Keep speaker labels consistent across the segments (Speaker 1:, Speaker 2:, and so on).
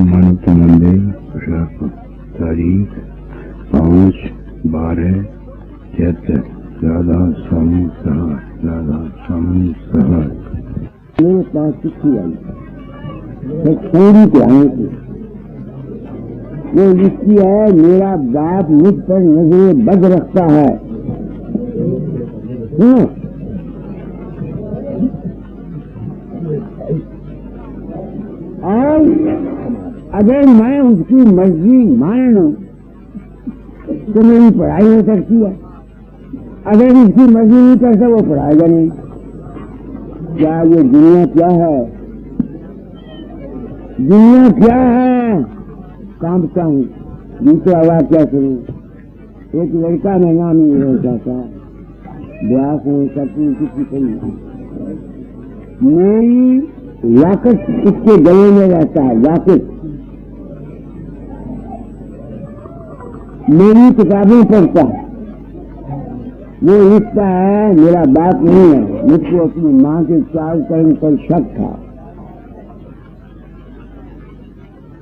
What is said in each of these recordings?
Speaker 1: माणिक्य मंदिर, तारीख 5/12 चैत्र, राधा स्वामी सहाय, राधा स्वामी सहाय।
Speaker 2: मेरे पास चिट्ठी आई पूरी के आने की। वो लिखती है, मेरा बाप मुझ पर नजर बद रखता है। और अगर मैं उसकी मर्जी मान लूं तो मेरी पढ़ाई हो सकती है। अगर उसकी मर्जी नहीं करता वो पढ़ाएगा नहीं। क्या ये दुनिया क्या है? दुनिया क्या है? कांपता हूँ, दूसरा आवाज क्या करूँ? एक लड़का में नाम नहीं हो जाता, ब्याह से करती किसी कहीं मेरी लाकत उसके गले में रहता है। लाकत मेरी किताबें पढ़ता है। वो लिखता है, मेरा बाप नहीं है, मुझको अपनी माँ के चाल चलन पर शक था।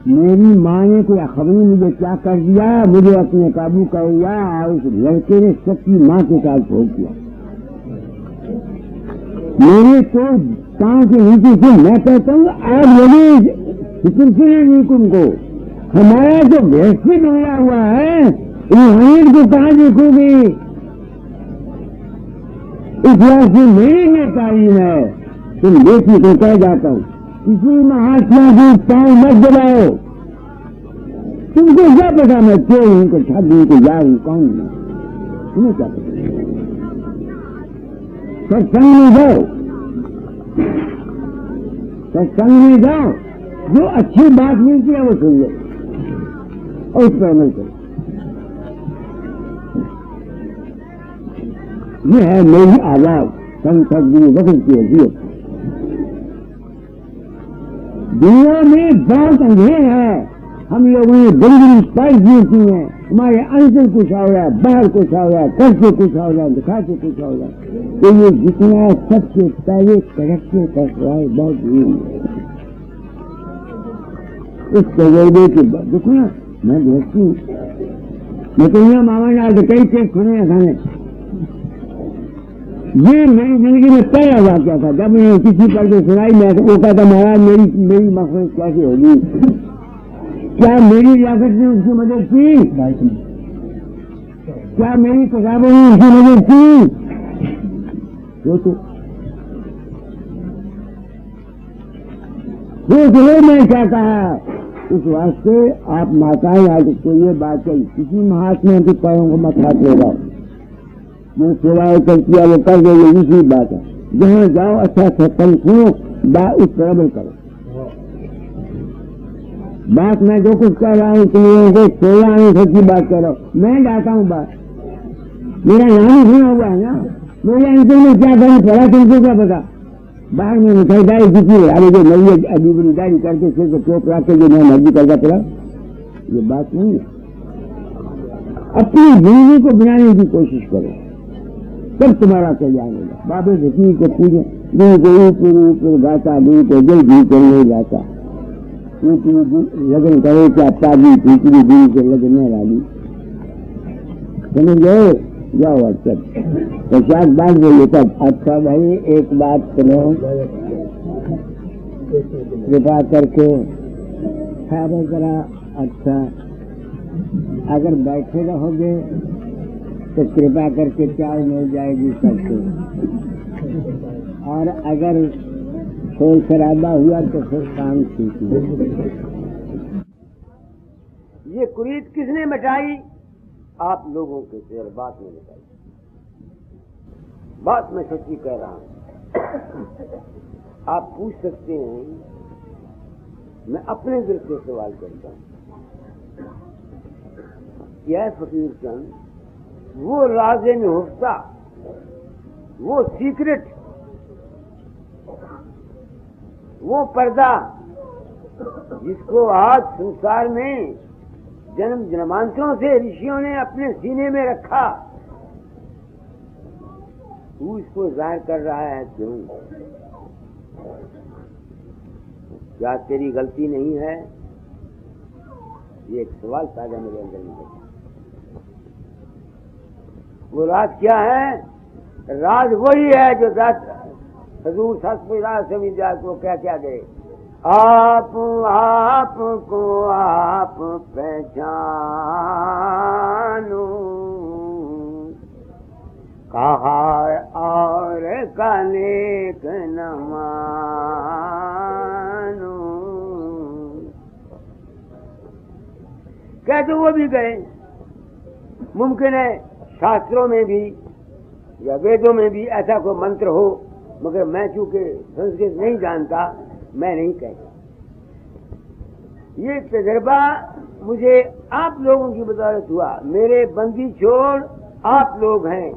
Speaker 2: मेरी माँ ने कोई खबर मुझे क्या कर दिया, मुझे अपने काबू कर लिया और उस लड़के ने सबकी माँ के साथ छोड़ दिया। मेरे तो पाँव के नीचे से मैं कहता हूँ, आप लगे फिक्र से नहीं तुमको। हमारा जो वैक्सीन होया हुआ है, रूहानियत को कहाँ देखोगे? इतिहास में मेरी में तालीम है, तुम देखी तो कह जाता हूँ, किसी महात्मा के पाँव मत दबाओ। तुमको क्या पता मैं क्यों उनको छाती को जा हूँ, कौन मैं? तुम्हें क्या पता? सत्संग में जाओ, सत्संग में जाओ, जो अच्छी बात मिलती है वो सुन लो और उस पर अमल करो। ये है मेरी आवाज, संत वक्त की हैसियत। दुनिया में बहुत अंधेर है। हम लोगों ने बड़ी बड़ी स्पाइस दी है, हमारे अंदर कुछ हो रहा है, बाहर कुछ हो रहा है, करके कुछ हो रहा है, दिखा के कुछ हो रहा है। तो ये जितना सबसे पहले करके कर रहा है बहुत जरूरी है। इस तजर्बे के बाद देखो ना, मैं देखती हूँ, मैं तो यहाँ मामा ने आज कई केस सुने खाने। ये मेरी जिंदगी में पहला वाक्य था। जब मैंने किसी पर जो सुनाई, मैं वो कहता, महाराज मेरी मकसद कैसे होगी? क्या मेरी लियाकत ने उसकी मदद की? क्या मेरी किताबों ने उसकी मदद की? तो मैं क्या कहा, इस वास्ते आप माताएं आज को ये बात कही, किसी महात्मा के पैरों को मत हाथ लगाओ। जो सेवाएं करती है वो कर दो, ये दूसरी बात है। जहाँ जाओ अच्छा सत्संग सुनो, उस पर अमल करो। बात मैं जो कुछ कह रहा हूँ तुम्हें को 16 आने सच्ची बात कर रहा हूँ। मैं जाता हूँ बात, मेरा नाम सुना हुआ है ना, मेरे अंतर में क्या करूँ पड़ा, तुमको क्या पता? बाहर में मिठाईदारी किसी अरे जो नई अजीबदारी करके सिर्फ चोप रख के जो मैं मर्जी करता पड़ा, ये बात नहीं है। अपनी जिंदगी को बनाने की कोशिश करो, तब तुम्हारा कल्याण होगा। बाबे फकीर को पूजे, गुरु को ऊपर ऊपर गाता, गुरु को जल भी कर नहीं जाता। लगन करे क्या ताजी पीपरी गुरु से लगने वाली, समझ गए? जाओ अच्छा प्रसाद बांध बोले तब। अच्छा भाई एक बात सुनो, कृपा करके ठहरो जरा। अच्छा अगर बैठे रहोगे तो कृपा करके चाय मिल जाएगी सबको, और अगर शोर शराबा हुआ तो फिर काम ठीक है। ये कुरीत किसने मिटाई? आप लोगों के जज्बात में मिटाई। बात मैं सच्ची कह रहा हूं। आप पूछ सकते हैं, मैं अपने दिल से सवाल करता हूं, यह फकीर चंद वो राज़े निहुफ्ता, वो सीक्रेट, वो पर्दा जिसको आज संसार में जन्म जन्मांतरों से ऋषियों ने अपने सीने में रखा, तू इसको जाहिर कर रहा है क्यों? क्या तेरी गलती नहीं है? ये एक सवाल ताजा मेरे अंदर में है। वो राज क्या है? राज वही है जो हजूर शास्त्री से विद्या को क्या गए, आप को आप पहचानो, कहा और का नेक न मानो। कहते वो भी गए। मुमकिन है शास्त्रों में भी या वेदों में भी ऐसा कोई मंत्र हो, मगर मैं चूंकि संस्कृत नहीं जानता, मैं नहीं कहता। ये तजर्बा मुझे आप लोगों की बदौलत हुआ। मेरे बंदी छोड़ आप लोग हैं।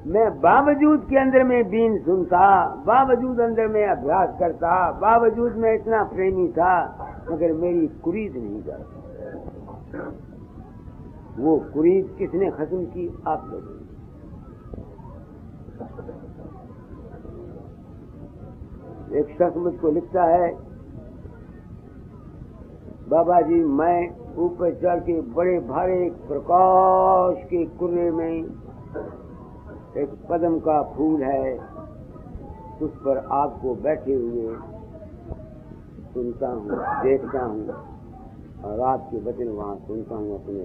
Speaker 2: मैं बावजूद के अंदर में बीन सुनता, बावजूद अंदर में अभ्यास करता, बावजूद में इतना प्रेमी था, मगर मेरी कुरीद नहीं करता। वो कुरीद किसने खत्म की? आप लोगों ने। एक शख्स मुझको लिखता है, बाबा जी मैं ऊपर चढ़ के बड़े भारे प्रकाश के कुर्रे में एक पद्म का फूल है, उस पर आपको बैठे हुए सुनता हूँ, देखता हूँ और आपके वचन वहां सुनता हूँ अपने।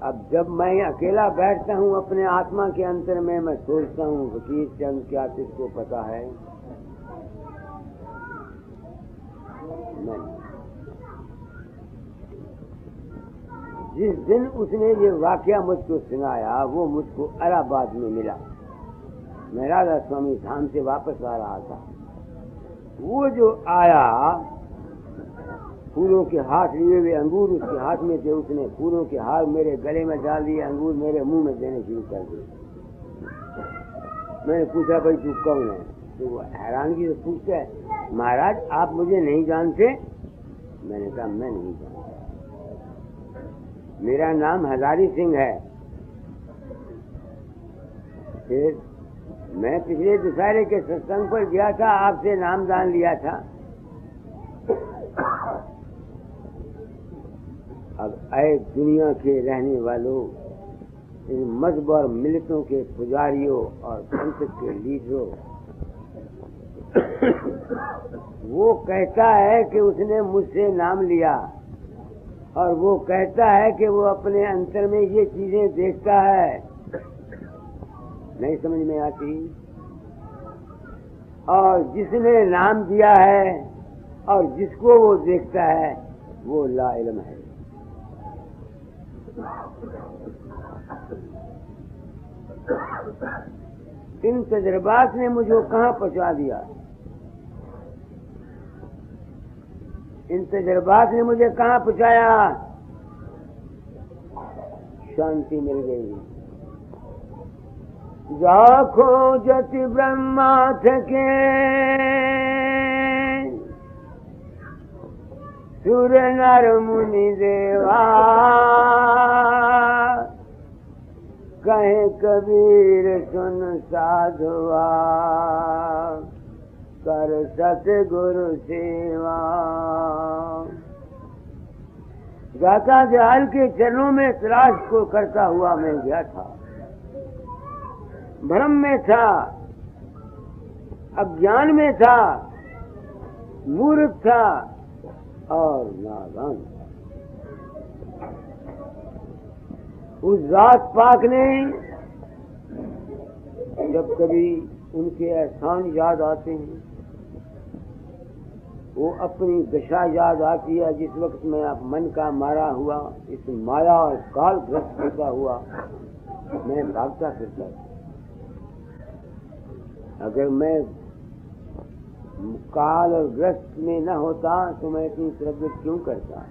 Speaker 2: अब जब मैं अकेला बैठता हूँ अपने आत्मा के अंतर में, मैं सोचता हूँ फकीर चंद क्या किसको पता है? नहीं। जिस दिन उसने ये वाकया मुझको सुनाया, वो मुझको इलाहाबाद में मिला। मैं राधा स्वामी धाम से वापस आ रहा था। वो जो आया, फूलों के हाथ लिए हुए अंगूर उसके हाथ में थे, उसने फूलों के हार मेरे गले में डाल दिए, अंगूर मेरे मुंह में देने शुरू कर दिए। मैंने पूछा भाई तू कौन है? तो वो हैरानगी से पूछता है, महाराज आप मुझे नहीं जानते? मैंने कहा मैं नहीं जानता, मेरा नाम हजारी सिंह है। फिर मैं पिछले दशहरे के सत्संग पर गया था, आपसे नाम दान लिया था। अब ऐ दुनिया के रहने वालों, इन मजहब और मिलतों के पुजारियों और पंथ के लीडरों, वो कहता है कि उसने मुझसे नाम लिया, और वो कहता है कि वो अपने अंतर में ये चीजें देखता है। नहीं समझ में आती। और जिसने नाम दिया है और जिसको वो देखता है, वो ला इल्म है। इन तजर्बात ने मुझे कहाँ पहुंचा दिया? इन तजर्बात ने मुझे कहाँ पहुंचाया? शांति मिल गई। जाखो जति ब्रह्मा थके, सुर नर मुनि देवा, कहे कबीर सुन साधुआ, कर सतगुरु सेवा। गाता दयाल के चरणों में तलाश को करता हुआ मैं गया था। भ्रम में था, अज्ञान में था, मूर्ख था और नादान। उस जात पाक ने जब कभी उनके एहसान याद आते हैं, वो अपनी दशा याद आती है जिस वक्त मैं अब मन का मारा हुआ, इस माया और काल ग्रस्त होता हुआ मैं भागता फिरता। अगर मैं काल और ग्रस्त में न होता तो मैं इतनी तरबियत क्यों करता?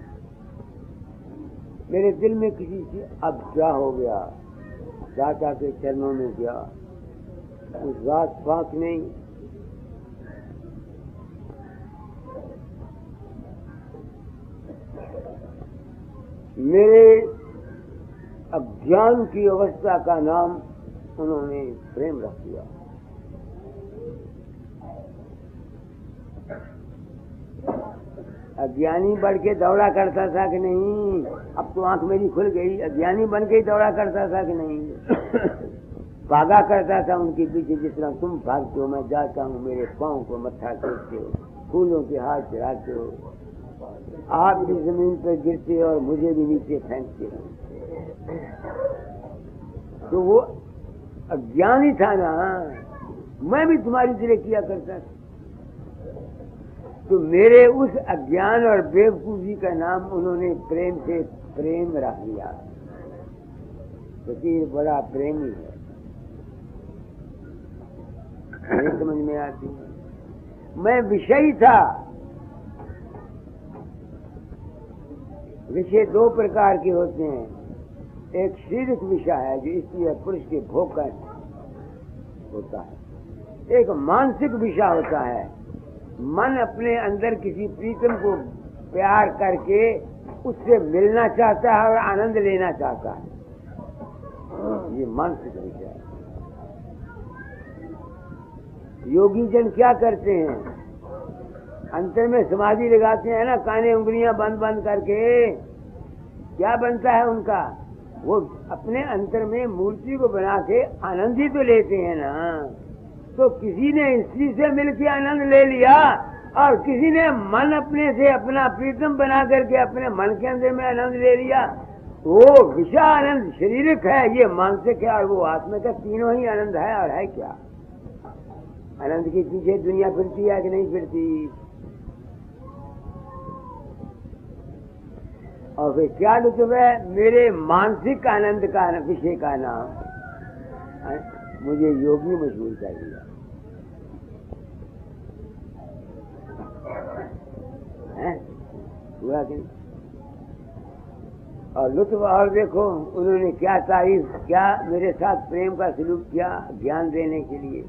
Speaker 2: मेरे दिल में किसी से अब क्या हो गया, चाचा के चरणों में गया। उस जात पाक ने मेरे अज्ञान की अवस्था का नाम उन्होंने प्रेम रख दिया। अज्ञानी बढ़ के दौड़ा करता था कि नहीं? अब तो आंख मेरी खुल गई। अज्ञानी बन के ही दौड़ा करता था कि नहीं? भागा करता था उनके पीछे, जिस तरह तुम भागते हो, मैं जाता हूँ, मेरे पाँव को मत्था टेकते हो, फूलों के हाथ चढ़ाते हो, आप भी जमीन पर गिरते और मुझे भी नीचे फेंकते हो। तो वो अज्ञानी था ना, मैं भी तुम्हारी तरह किया करता था। तो मेरे उस अज्ञान और बेवकूफी का नाम उन्होंने प्रेम से प्रेम रख लिया। फकीर बड़ा प्रेमी है, नहीं समझ में आती। मैं विषयी था। विषय दो प्रकार के होते हैं। एक शारीरिक विषय है जो स्त्री और पुरुष के भोग का होता है। एक मानसिक विषय होता है। मन अपने अंदर किसी प्रीतम को प्यार करके उससे मिलना चाहता है और आनंद लेना चाहता है। ये मानसिक विषय है। योगी जन क्या करते हैं? अंतर में समाधि लगाते हैं ना, काने उंगलियां बंद बंद करके। क्या बनता है उनका? वो अपने अंतर में मूर्ति को बना के आनंद ही तो लेते हैं ना। तो किसी ने स्त्री से मिलकर आनंद ले लिया और किसी ने मन अपने से अपना प्रीतम बना करके अपने मन के अंदर में आनंद ले लिया। वो विषय आनंद शारीरिक है, ये मानसिक है, और वो आत्मा का। तीनों ही आनंद है। और है क्या? आनंद के पीछे दुनिया फिरती है कि नहीं फिरती? और फिर क्या लुत्फ है? मेरे मानसिक आनंद का विषय का नाम मुझे योगी मशहूर कर दिया। हुआ कि नहीं? और लुत्फ और देखो, उन्होंने क्या तारीफ, क्या मेरे साथ प्रेम का सलूक किया ज्ञान देने के लिए।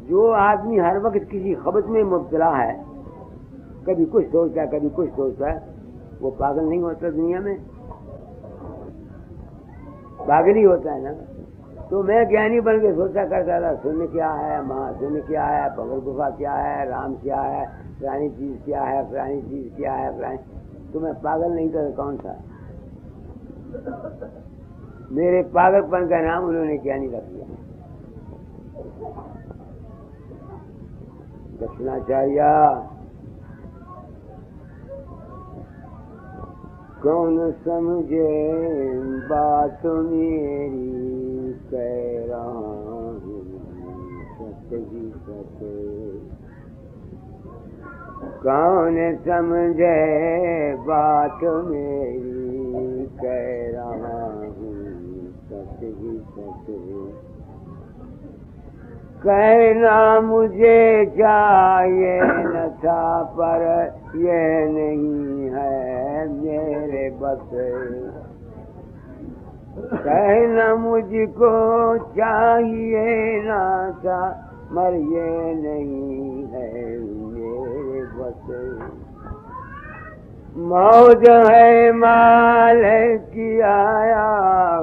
Speaker 2: जो आदमी हर वक्त किसी खबत में मुब्तला है, कभी कुछ सोचता है कभी कुछ सोचता है, वो पागल नहीं होता दुनिया में? पागल ही होता है ना। तो मैं ज्ञानी बन के सोचा करता था, शून्य क्या है, महाशून्य क्या है, पगल गुफा क्या है, राम क्या है, पुरानी चीज क्या है, पुरानी चीज क्या है, पुरानी। तो मैं पागल नहीं था, कौन था? मेरे पागलपन का नाम उन्होंने ज्ञानी रख दिया। दक्षिणाचार्य कौन समझे बात मेरी, कह रहा हूँ सत्य ही सत्य। कौन समझे बात मेरी, कह रहा हूँ सत्य ही सत्य। कहना मुझे चाहिए न था, पर ये नहीं है मेरे बस। कहना मुझको चाहिए न था, मर ये नहीं है मेरे बस। मौज है माल की आया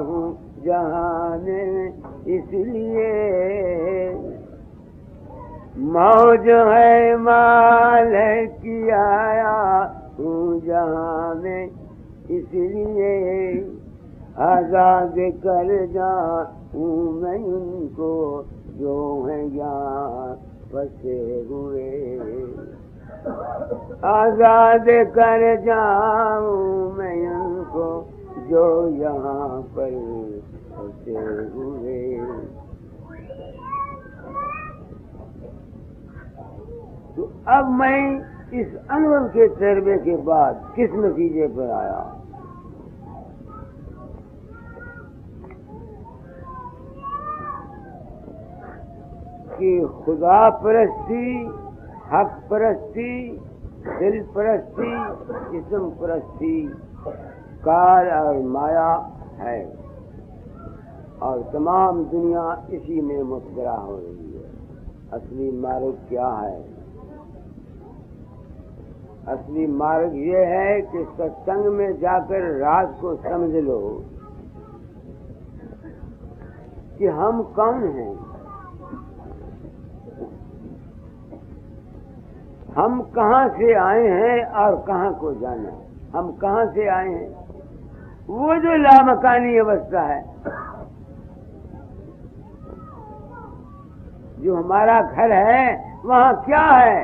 Speaker 2: हूँ जहाँ में, इसलिए मौज है माल की आया हूँ जहाँ में, इसलिए आजाद कर जाऊँ मैं उनको जो है यहाँ फंसे हुए। आजाद कर जाऊँ मैं उनको जो यहाँ पर फंसे हुए। तो अब मैं इस अनुभव के तजर्बे के बाद किस नतीजे पर आया? कि खुदा परस्ती, हक परस्ती, दिल परस्ती, जिस्म परस्ती, काल और माया है, और तमाम दुनिया इसी में मुस्कुरा हो रही है। असली मार्ग क्या है? असली मार्ग ये है कि सत्संग में जाकर राज को समझ लो कि हम कौन हैं, हम कहाँ से आए हैं और कहाँ को जाना है। हम कहाँ से आए हैं, वो जो लामकानी अवस्था है, जो हमारा घर है वहाँ क्या है,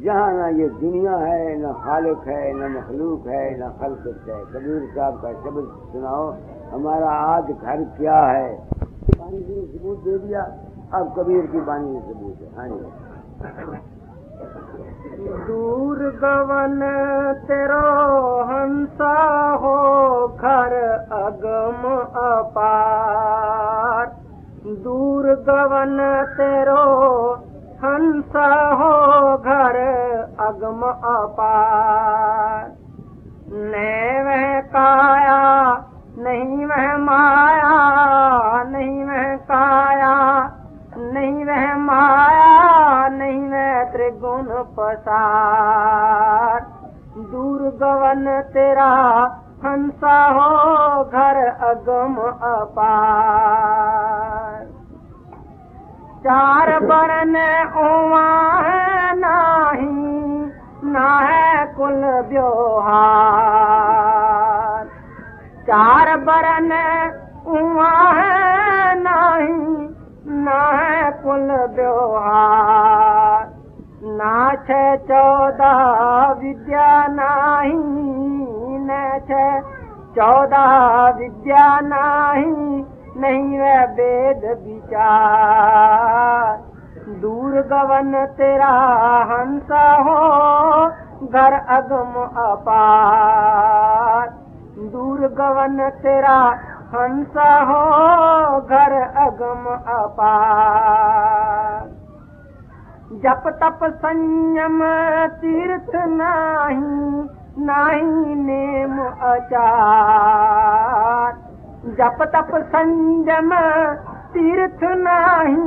Speaker 2: जहाँ ना ये दुनिया है, न खालिक है, न मखलूक है, न खल्क़त है। कबीर साहब का शब्द सुनाओ, हमारा आज घर क्या है। बानी ने सबूत दे दिया, अब कबीर की बानी ने सबूत है। हाँ जी।
Speaker 3: दूर गवन तेरो हंसा हो घर अगम अपार, दूर गवन तेरो हंसा हो घर अगम अपार। नहीं वह काया नहीं वह माया, नहीं वह काया नहीं वह माया, नहीं वह त्रिगुण पसार। दूर गवन तेरा हंसा हो घर अगम अपार। चार बरन ओवा है नाही, ना है कुल ब्योहार। चार बरन ओवा है नाही, ना है कुल ब्योहार। ना छे 14 विद्या नाही, न छे 14 विद्या नाही, नहीं वह वेद विचार। दूर गवन तेरा हंसा हो घर अगम अपार। दूर गवन तेरा हंसा हो घर अगम अपार। जप तप संयम तीर्थ नाही, नाही नेम आचार। जप तप संयम तीर्थ नाही,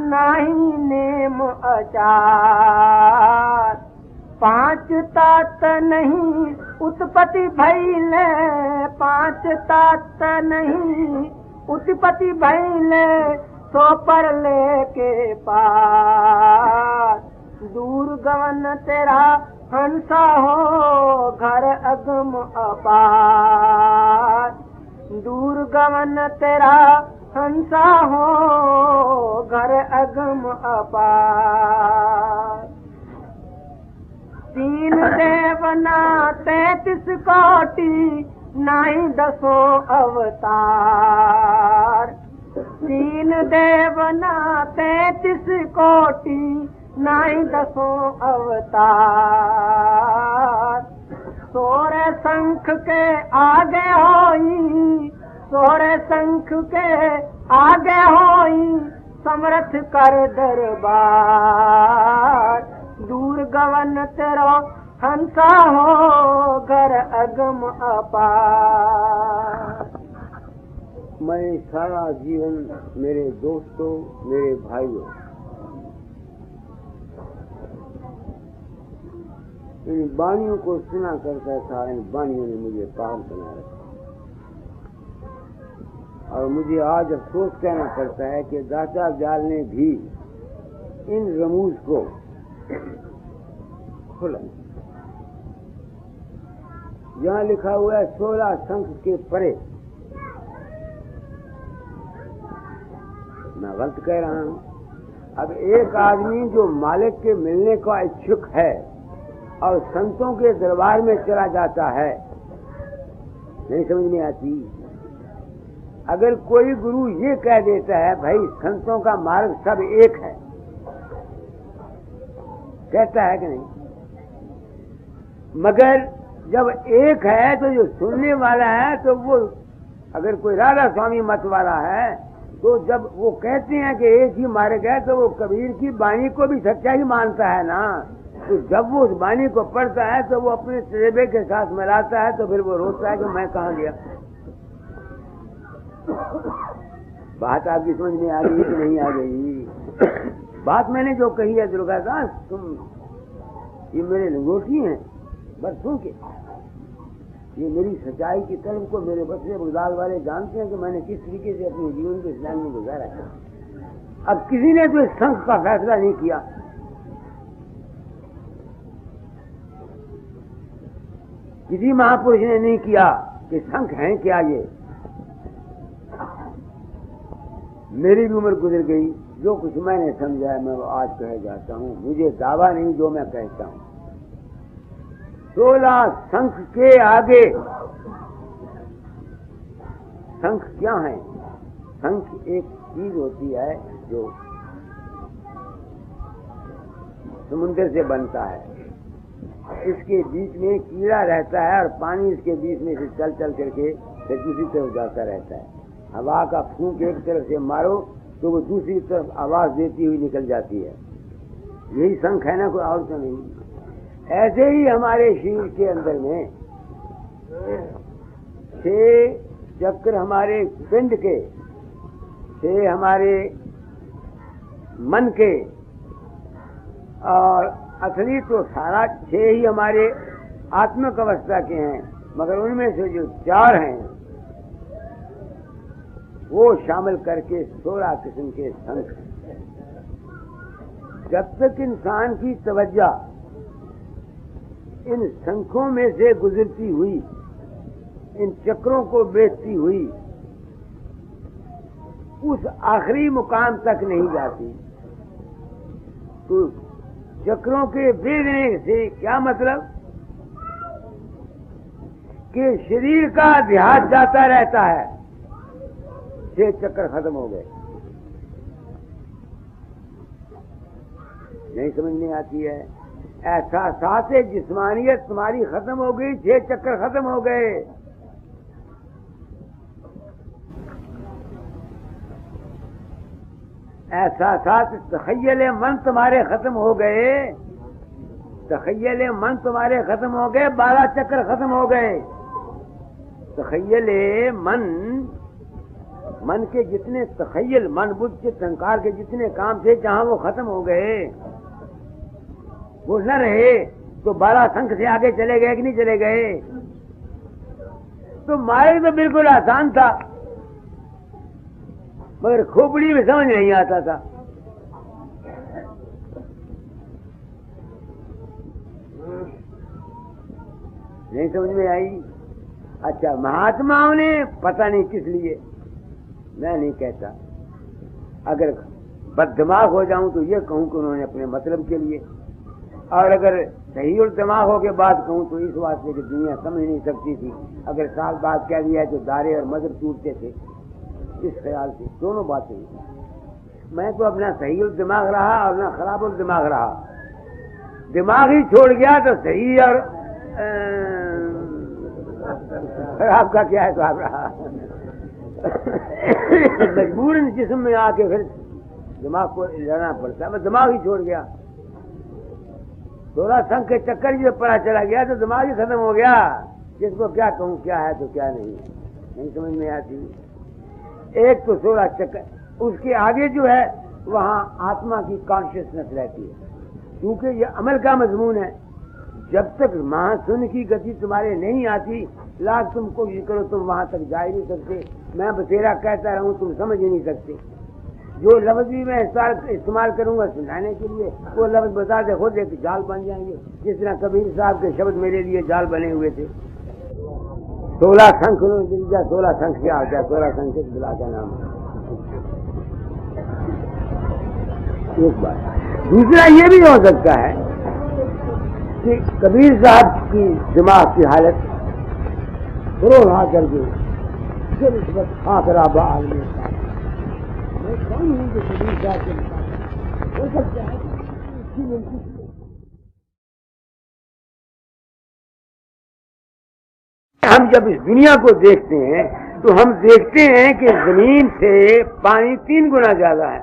Speaker 3: नाही नेम आचार। 5 तात नहीं उत्पत्ति भइले, 5 तात नहीं उत्पत्ति भइले, सो पर लेके पार। दूर गवन तेरा हंसा हो घर अगम अपार। दूर गवन तेरा हंसा हो घर अगम अपार। 3 देवना 33 कोटि, नहीं 10 अवतार। 3 देवना 33 कोटि, नहीं 10 अवतार। 16 शंख के आगे होई, 16 शंख के आगे होई, समर्थ कर दरबार। दूर गवन तेरो हंसा हो घर अगम अपार। मैं सारा जीवन मेरे दोस्तों, मेरे भाइयों, इन बानियों को सुना करता था। इन बानियों ने मुझे पागल बना रखा, और मुझे आज अफसोस कहना पड़ता है कि दाता जाल ने भी इन रमूज को खोला। यहाँ लिखा हुआ है 16 शंख के परे। मैं गलत कह रहा हूँ? अब एक आदमी जो मालिक के मिलने का इच्छुक है और संतों के दरबार में चला जाता है, नहीं समझ में आती। अगर कोई गुरु ये कह देता है भाई संतों का मार्ग सब एक है, कहता है कि नहीं? मगर जब एक है तो जो सुनने वाला है, तो वो अगर कोई राधा स्वामी मत वाला है, तो जब वो कहते हैं कि एक ही मार्ग है, तो वो कबीर की वाणी को भी सच्चा ही मानता है ना। तो जब वो उस वाणी को पढ़ता है तो वो अपने तजुर्बे के साथ मिलाता है, तो फिर वो रोता है कि मैं कहाँ गया। बात आपकी समझ में आ गई कि नहीं आ गई? बात मैंने जो कही है दुर्गादास, तुम ये मेरे लंगोटी हैं बरसों के, ये मेरी सच्चाई की तलब को मेरे बच्चे बगदाद वाले जानते हैं कि मैंने किस तरीके से अपने जीवन को इस्लाम में गुजारा है। अब किसी ने तो इस संघ का फैसला नहीं किया, किसी महापुरुष ने नहीं किया कि संघ है क्या। ये मेरी भी उम्र गुजर गई, जो कुछ मैंने समझा मैं वो आज कह जाता हूँ। मुझे दावा नहीं जो मैं कहता हूँ। 16 संघ के आगे संघ क्या है? संघ एक चीज होती है जो समुद्र से बनता है, इसके बीच में कीड़ा रहता है और पानी इसके बीच में से चल चल करके फिर दूसरी तरफ जाता रहता है। हवा का फूंक एक तरफ से मारो तो वो दूसरी तरफ आवाज देती हुई निकल जाती है। यही शंख है ना, कोई और तो नहीं। ऐसे ही हमारे शरीर के अंदर में 6 चक्र हमारे पिंड के, 6 हमारे मन के, और असली तो सारा 6 ही हमारे आत्मिक अवस्था के हैं, मगर उनमें से जो 4 हैं वो शामिल करके 16 किस्म के शंख। जब तक इंसान की तवज्जो इन शंखों में से गुजरती हुई, इन चक्रों को बेचती हुई उस आखिरी मुकाम तक नहीं जाती, तो चक्रों के बेचने से क्या मतलब कि शरीर का देहात जाता रहता है। 6 चक्कर खत्म हो गए, नहीं समझ में आती है। ऐसा साथ जिस्मानियत तुम्हारी खत्म हो गई, 6 चक्कर खत्म हो गए। ऐसा साथ तखय्युल मन तुम्हारे खत्म हो गए, तखय्युल मन तुम्हारे खत्म हो गए, 12 चक्कर खत्म हो गए। तखय्युल मन के जितने तखय्युल, मन बुद्ध चित्त अहंकार के जितने काम थे, जहां वो खत्म हो गए, वो न रहे, तो 12 शंख से आगे चले गए कि नहीं चले गए? तो मार्ग तो बिल्कुल आसान था, मगर खोपड़ी में समझ नहीं आता था। नहीं समझ में आई। अच्छा, महात्माओं ने पता नहीं किस लिए, मैं नहीं कहता, अगर बददिमाग हो जाऊं तो ये कहूं कि उन्होंने अपने मतलब के लिए, और अगर सही और दिमागों के बाद कहूं तो इस वास्ते कि दुनिया समझ नहीं सकती थी। अगर साल बाद कह दिया तो दारे और मजहब टूटते थे, इस ख्याल से दोनों बातें। मैं तो अपना सही और दिमाग रहा और अपना खराब और दिमाग रहा। दिमाग ही छोड़ गया तो सही और खराब का क्या है, तो आप रहा। मजबूरन जिस्म में आके फिर दिमाग को लड़ना पड़ता है, मैं दिमाग ही छोड़ गया। 16 शंख के चक्कर ही पड़ा चला गया तो दिमाग ही खत्म हो गया। किसको क्या कहूँ, क्या है तो क्या नहीं समझ में आती। एक तो 16 चक्कर, उसके आगे जो है वहाँ आत्मा की कॉन्शियसनेस रहती है, क्योंकि ये अमल का मजमून है। जब तक महाशून्य की गति तुम्हारे नहीं आती, लाख तुम कोशिश करो, तुम वहां तक जा ही नहीं सकते। मैं बतेरा कहता रहूं, तुम समझ ही नहीं सकते। जो लफ्ज भी मैं इस्तेमाल करूंगा सुनाने के लिए, वो लफ्ज बता दे खुद एक जाल बन जाएंगे। जिस तरह कबीर साहब के शब्द मेरे लिए जाल बने हुए थे। 16 शंख, 16 शंख क्या होता है? 16 शंख के बिला का नाम है। एक बात। दूसरा ये भी हो सकता है कि कबीर साहब की दिमाग की हालत रोना करके फिर इस वक्त आखराबा आदमी मैं कौन हूँ जो कबीर साहब के मुताबिक हो सकता है। हम जब इस दुनिया को देखते हैं तो हम देखते हैं कि जमीन से पानी 3 गुना ज्यादा है,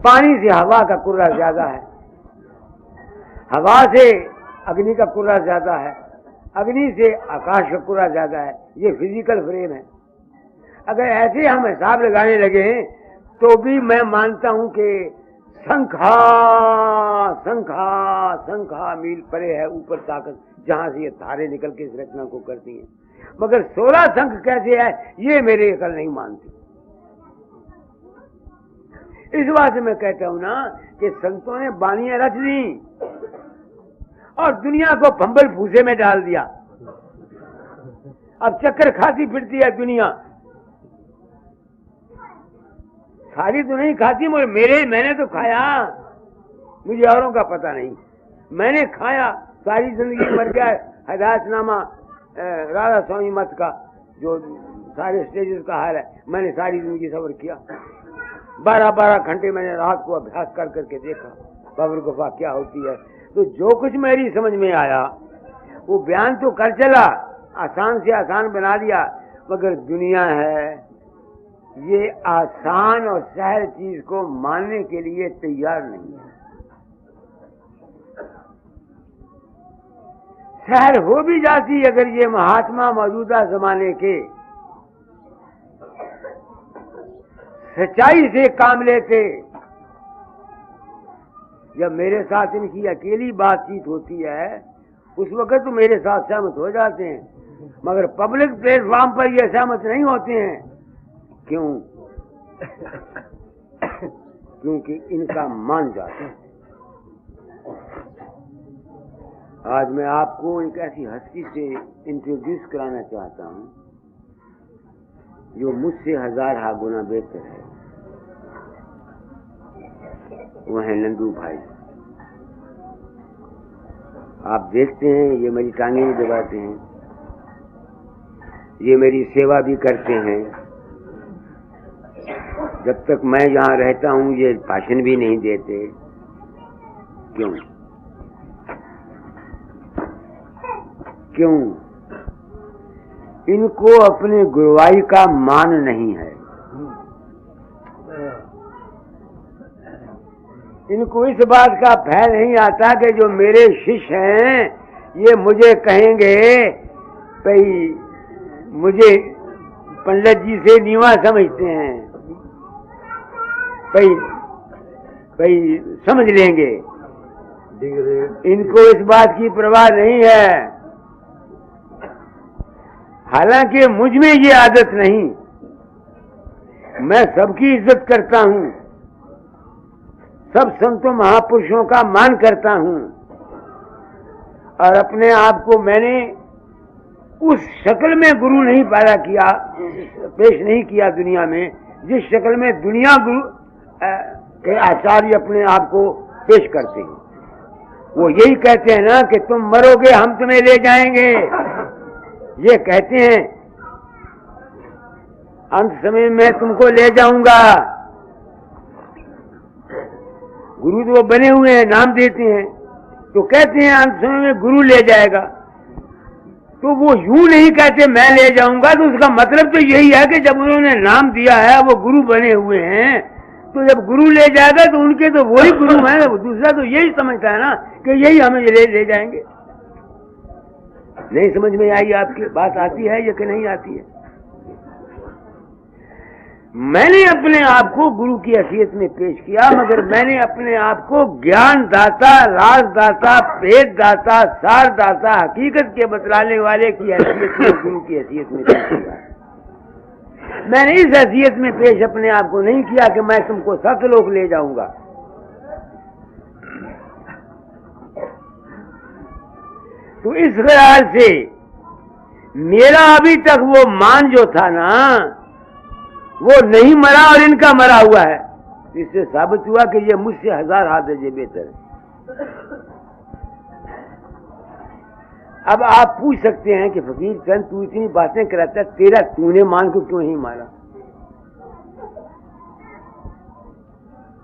Speaker 3: पानी से हवा का कुर्रा ज्यादा है, हवा से अग्नि का कुर्रा ज्यादा है, अग्नि से आकाश का कुर्रा ज्यादा है। ये फिजिकल फ्रेम है। अगर ऐसे हम हिसाब लगाने लगे तो भी मैं मानता हूं कि संखा संखा संखा मील परे है ऊपर ताकत जहां से ये धारे निकल के इस रचना को करती हैं, मगर 16 शंख कैसे है ये मेरी अकल नहीं मानती। इस बात से मैं कहता हूं ना कि संतों ने बानियां रच दी और दुनिया को फंबल फूसे में डाल दिया। अब चक्कर खाती फिरती है दुनिया, सारी तो नहीं खाती मगर मैंने तो खाया, मुझे औरों का पता नहीं, मैंने खाया सारी जिंदगी। मर गया हदायतनामा राधा स्वामी मत का जो सारे स्टेजेस का हाल है, मैंने सारी जिंदगी सफर किया। 12-12 घंटे मैंने रात को अभ्यास कर करके देखा बाबर गुफा क्या होती है। तो जो कुछ मेरी समझ में आया वो बयान तो कर चला, आसान से आसान बना दिया, मगर दुनिया है ये आसान और सहज चीज को मानने के लिए तैयार नहीं है। सहज हो भी जाती अगर ये महात्मा मौजूदा जमाने के सच्चाई से काम लेते। जब मेरे साथ इनकी अकेली बातचीत होती है उस वक्त तो मेरे साथ सहमत हो जाते हैं, मगर पब्लिक प्लेटफॉर्म पर ये सहमत नहीं होते हैं। क्यों? क्योंकि इनका मान जाते हैं। आज मैं आपको एक ऐसी हस्ती से इंट्रोड्यूस कराना चाहता हूं जो मुझसे 1000 गुना बेहतर है। वो है नंदू भाई। आप देखते हैं ये मेरी टांगे भी दबाते हैं, ये मेरी सेवा भी करते हैं। जब तक मैं यहाँ रहता हूँ ये भाषण भी नहीं देते। क्यों? क्यों? इनको अपने गुरुवाई का मान नहीं है। इनको इस बात का भय नहीं आता कि जो मेरे शिष्य हैं ये मुझे कहेंगे भाई मुझे पंडित जी से नीवा समझते हैं, भाई समझ लेंगे। इनको इस बात की परवाह नहीं है। हालांकि मुझ में ये आदत नहीं, मैं सबकी इज्जत करता हूं, सब संतों महापुरुषों का मान करता हूं और अपने आप को मैंने उस शक्ल में गुरु नहीं पैदा किया, पेश नहीं किया दुनिया में जिस शक्ल में दुनिया गुरु के आचार्य अपने आप को पेश करते हैं। वो यही कहते हैं ना कि तुम मरोगे हम तुम्हें ले जाएंगे, ये कहते हैं अंत समय में तुमको ले जाऊंगा। गुरु तो वो बने हुए हैं, नाम देते हैं, तो कहते हैं अंत समय में गुरु ले जाएगा। तो वो यूं नहीं कहते मैं ले जाऊंगा, तो उसका मतलब तो यही है कि जब उन्होंने नाम दिया है वो गुरु बने हुए हैं, तो जब गुरु ले जाएगा तो उनके तो वही गुरु हैं। दूसरा तो यही समझता है ना कि यही हमें ले जाएंगे। नहीं समझ में आई आपकी बात? आती है या कि नहीं आती है? मैंने अपने आप को गुरु की हैसियत में पेश किया, मगर मैंने अपने आप को ज्ञान दाता, राज दाता, भेद दाता, सार दाता, हकीकत के बतलाने वाले की हैसियत में गुरु की हैसियत में पेश किया। मैंने इस हैसियत में पेश अपने आप को नहीं किया कि मैं तुमको सतलोक ले जाऊंगा। तो इस ख्याल से मेरा अभी तक वो मान जो था ना वो नहीं मरा और इनका मरा हुआ है। इससे साबित हुआ कि ये मुझसे 1000 दर्जे बेहतर है। अब आप पूछ सकते हैं कि फकीर चंद तू इतनी बातें कराता है, तेरा तूने मान को क्यों नहीं मारा?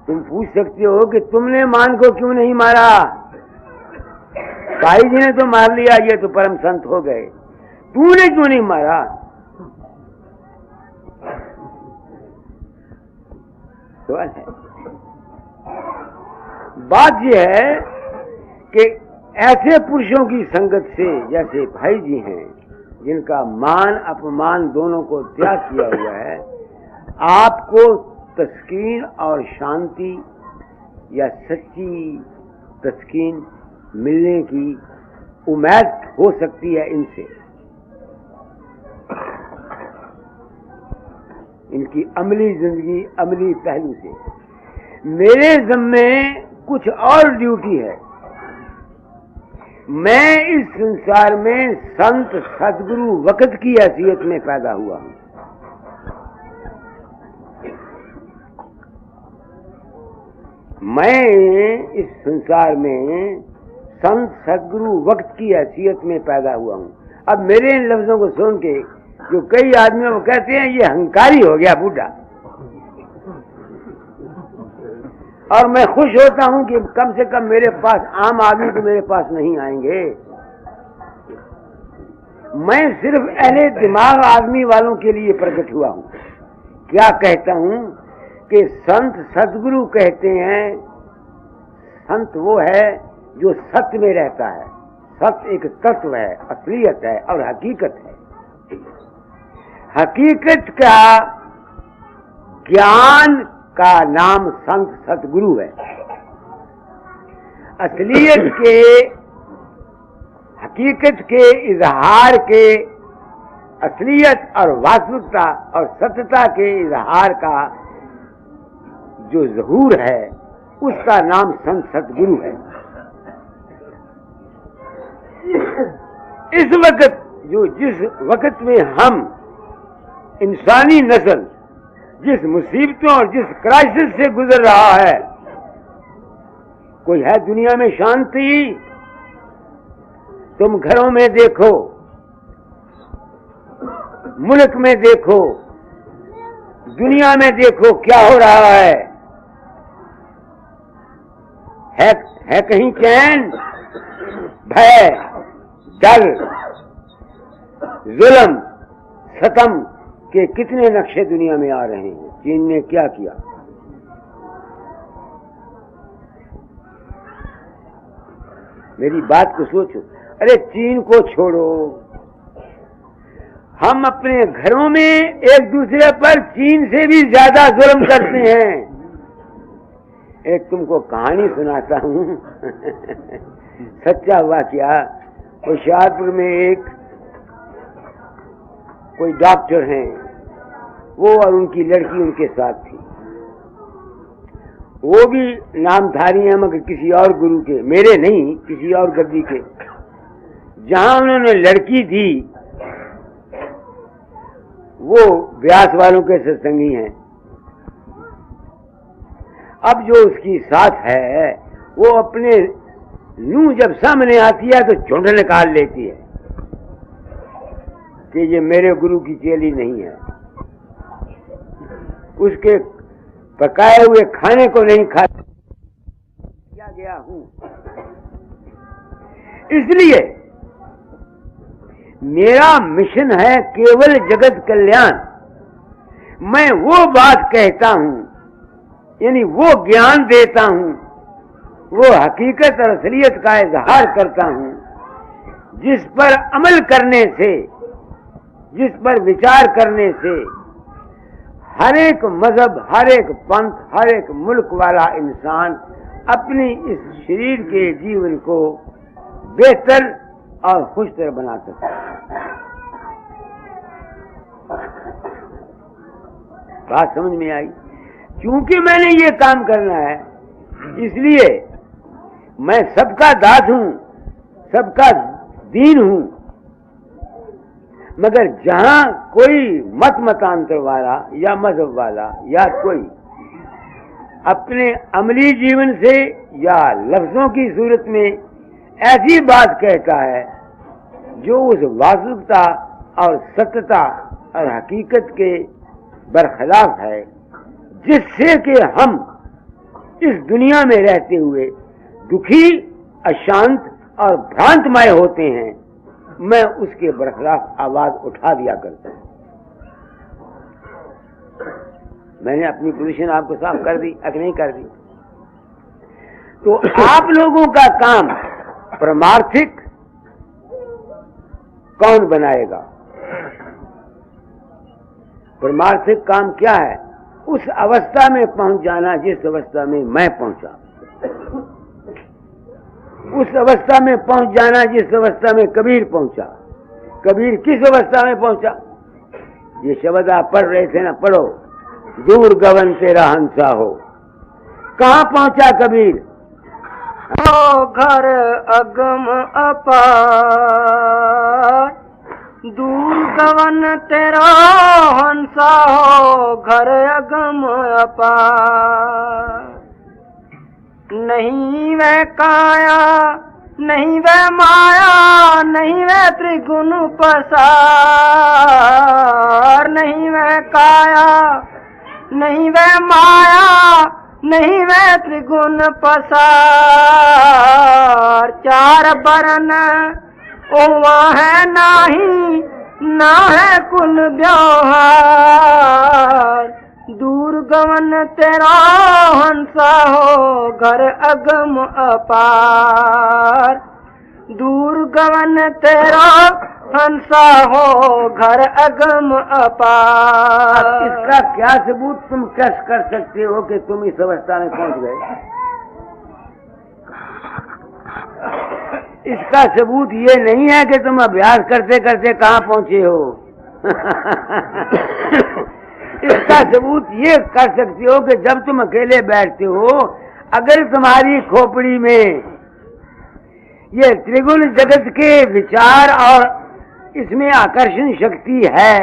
Speaker 3: तुम पूछ सकते हो कि तुमने मान को क्यों नहीं मारा? भाई जी ने तो मार लिया, ये तो परम संत हो गए, तूने क्यों नहीं मारा? सवाल है। बात यह है कि ऐसे पुरुषों की संगत से जैसे भाई जी हैं जिनका मान अपमान दोनों को त्याग किया हुआ है, आपको तस्कीन और शांति या सच्ची तस्कीन मिलने की उम्मीद हो सकती है इनसे, इनकी अमली जिंदगी, अमली पहलू से। मेरे ज़िम्मे कुछ और ड्यूटी है। मैं इस संसार में संत सदगुरु वक्त की हैसियत में पैदा हुआ हूं। मैं इस संसार में संत सदगुरु वक्त की हैसियत में पैदा हुआ हूं। अब मेरे इन लफ्जों को सुन के जो कई आदमी वो कहते हैं ये अहंकारी हो गया बूढ़ा, और मैं खुश होता हूं कि कम से कम मेरे पास आम आदमी तो मेरे पास नहीं आएंगे। मैं सिर्फ अहले दिमाग आदमी वालों के लिए प्रकट हुआ हूं। क्या कहता हूं कि संत सदगुरु कहते हैं, संत वो है जो सत्य में रहता है। सत्य एक तत्व है, असलियत है और हकीकत है। हकीकत का ज्ञान का नाम संत सतगुरु है। असलियत के, हकीकत के इजहार के, असलियत और वास्तविकता और सत्यता के इजहार का जो ज़हूर है उसका नाम संत सतगुरु है। इस वक्त जिस वक्त में हम इंसानी नस्ल जिस मुसीबतों और जिस क्राइसिस से गुजर रहा है, कोई है दुनिया में शांति? तुम घरों में देखो, मुल्क में देखो, दुनिया में देखो क्या हो रहा है कहीं चैन? भय, डर, जुल्म, सतम के कितने नक्शे दुनिया में आ रहे हैं। चीन ने क्या किया? मेरी बात को सोचो। अरे चीन को छोड़ो, हम अपने घरों में एक दूसरे पर चीन से भी ज्यादा जुल्म करते हैं। एक तुमको कहानी सुनाता हूं सच्चा वाकया। होशियारपुर में एक कोई डॉक्टर हैं, वो और उनकी लड़की उनके साथ थी। वो भी नामधारी हैं मगर किसी और गुरु के, मेरे नहीं, किसी और गद्दी के। जहां उन्होंने लड़की दी वो व्यास वालों के सत्संगी हैं। अब जो उसकी साथ है वो अपने नूह जब सामने आती है तो झुंड निकाल लेती है कि ये मेरे गुरु की चेली नहीं है। उसके पकाए हुए खाने को नहीं खा गया हूं। इसलिए मेरा मिशन है केवल जगत कल्याण। मैं वो बात कहता हूं, यानी वो ज्ञान देता हूं, वो हकीकत और असलियत का इजहार करता हूं, जिस पर अमल करने से, जिस पर विचार करने से हर एक मजहब, हर एक पंथ, हर एक मुल्क वाला इंसान अपनी इस शरीर के जीवन को बेहतर और खुशतर बना सकता है। बात समझ में आई? क्योंकि मैंने ये काम करना है, इसलिए मैं सबका दास हूं, सबका दीन हूं। मगर जहां कोई मतांतर वाला या मजहब वाला या कोई अपने अमली जीवन से या लफ्जों की सूरत में ऐसी बात कहता है जो उस वास्तविकता और सत्यता और हकीकत के बरखिलाफ है, जिससे कि हम इस दुनिया में रहते हुए दुखी, अशांत और भ्रांतमय होते हैं, मैं उसके बरखिलाफ आवाज उठा दिया करता हूं। मैंने अपनी पोजीशन आपको साफ कर दी, अब नहीं कर दी? तो आप लोगों का काम परमार्थिक कौन बनाएगा? परमार्थिक काम क्या है? उस अवस्था में पहुंच जाना जिस अवस्था में मैं पहुंचा। उस अवस्था में पहुंच जाना जिस अवस्था में कबीर पहुंचा। कबीर किस अवस्था में पहुंचा? ये शब्द आप पढ़ रहे थे ना, पढ़ो। दूर गगन तेरा हंसा हो। कहाँ पहुंचा कबीर?
Speaker 4: ओ घर अगम अपार, दूर गगन तेरा हंसा हो, घर अगम अपार। नहीं वह काया, नहीं वह माया, नहीं वह त्रिगुण पसार। नहीं वह काया, नहीं वह माया, नहीं वह त्रिगुण पसार। चार बरन ओवा है नाही, ना है कुल व्यवहार। दूर गवन तेरा हंसा हो, घर अगम अपार। दूर गवन तेरा हंसा हो, घर अगम अपार।
Speaker 3: इसका क्या सबूत तुम कैसे कर सकते हो कि तुम इस अवस्था में पहुंच गए? इसका सबूत ये नहीं है कि तुम अभ्यास करते करते कहाँ पहुंचे हो। इसका सबूत ये कर सकते हो कि जब तुम अकेले बैठते हो, अगर तुम्हारी खोपड़ी में ये त्रिगुण जगत के विचार और इसमें आकर्षण शक्ति है,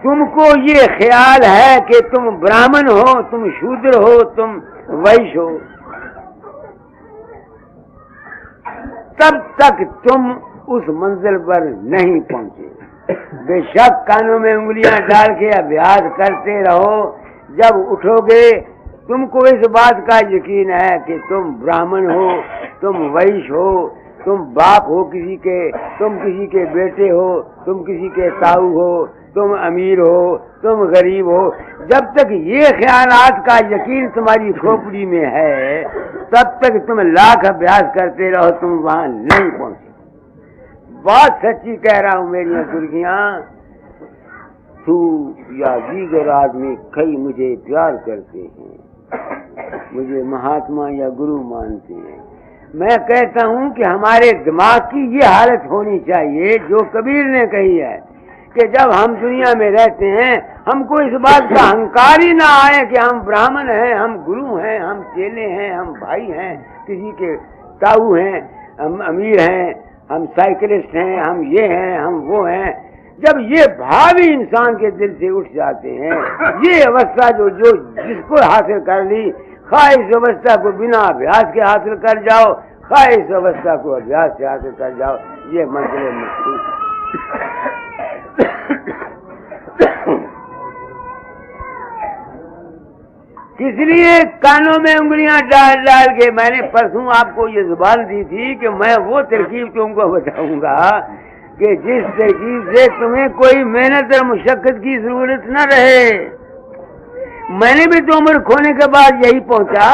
Speaker 3: तुमको ये ख्याल है कि तुम ब्राह्मण हो, तुम शूद्र हो, तुम वैश्य हो, तब तक तुम उस मंजिल पर नहीं पहुंचे। बेशक कानों में उंगलियां डाल के अभ्यास करते रहो, जब उठोगे तुमको इस बात का यकीन है कि तुम ब्राह्मण हो, तुम वैश्य हो, तुम बाप हो किसी के, तुम किसी के बेटे हो, तुम किसी के ताऊ हो, तुम अमीर हो, तुम गरीब हो। जब तक ये ख्यालात का यकीन तुम्हारी खोपड़ी में है, तब तक तुम लाख अभ्यास करते रहो, तुम वहां नहीं पहुंचे। बात सच्ची कह रहा हूं मेरी दुर्गियां। तू या दीगर आदमी कई मुझे प्यार करते हैं, मुझे महात्मा या गुरु मानते हैं। मैं कहता हूं कि हमारे दिमाग की ये हालत होनी चाहिए जो कबीर ने कही है कि जब हम दुनिया में रहते हैं, हमको इस बात का अहंकार ही ना आए कि हम ब्राह्मण हैं, हम गुरु हैं, हम चेले हैं, हम भाई हैं, किसी के ताऊ हैं, हम अमीर हैं, हम साइकिलिस्ट हैं, हम ये हैं, हम वो हैं। जब ये भाव ही इंसान के दिल से उठ जाते हैं, ये अवस्था जो जिसको हासिल कर ली, खा इस अवस्था को बिना अभ्यास के हासिल कर जाओ, खा इस अवस्था को अभ्यास से हासिल कर जाओ, ये मंजिल मकसूद। इसलिए कानों में उंगलियां डाल डाल के मैंने परसों आपको ये जुबान दी थी कि मैं वो तरकीब तुमको बताऊंगा कि जिस तरकीब से तुम्हें कोई मेहनत और मुशक्कत की जरूरत न रहे। मैंने भी तो उम्र खोने के बाद यही पहुंचा।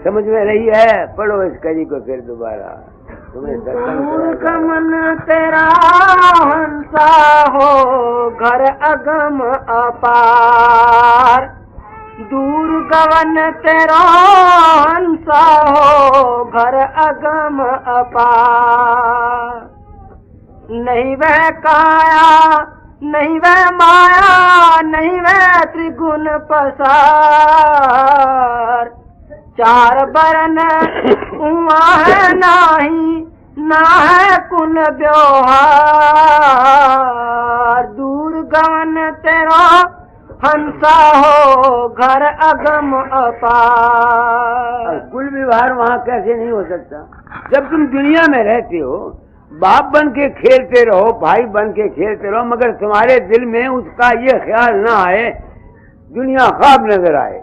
Speaker 3: समझ में रही है? पढ़ो इस कड़ी को फिर दोबारा।
Speaker 4: दूर गमन तेरा हंसा हो, घर अगम अपार। दूर गवन तेरा हंसा हो, घर अगम अपार। नहीं वह काया, नहीं वह माया, नहीं वह त्रिगुण पसार। चार बरन उमा है नाही, ना है कुल व्यवहार। दूर गवन तेरा हंसा हो, घर अगम अपार।
Speaker 3: कुल व्यवहार वहाँ कैसे नहीं हो सकता? जब तुम दुनिया में रहते हो, बाप बन के खेलते रहो, भाई बन के खेलते रहो, मगर तुम्हारे दिल में उसका ये ख्याल ना आए, दुनिया ख्वाब नजर आए।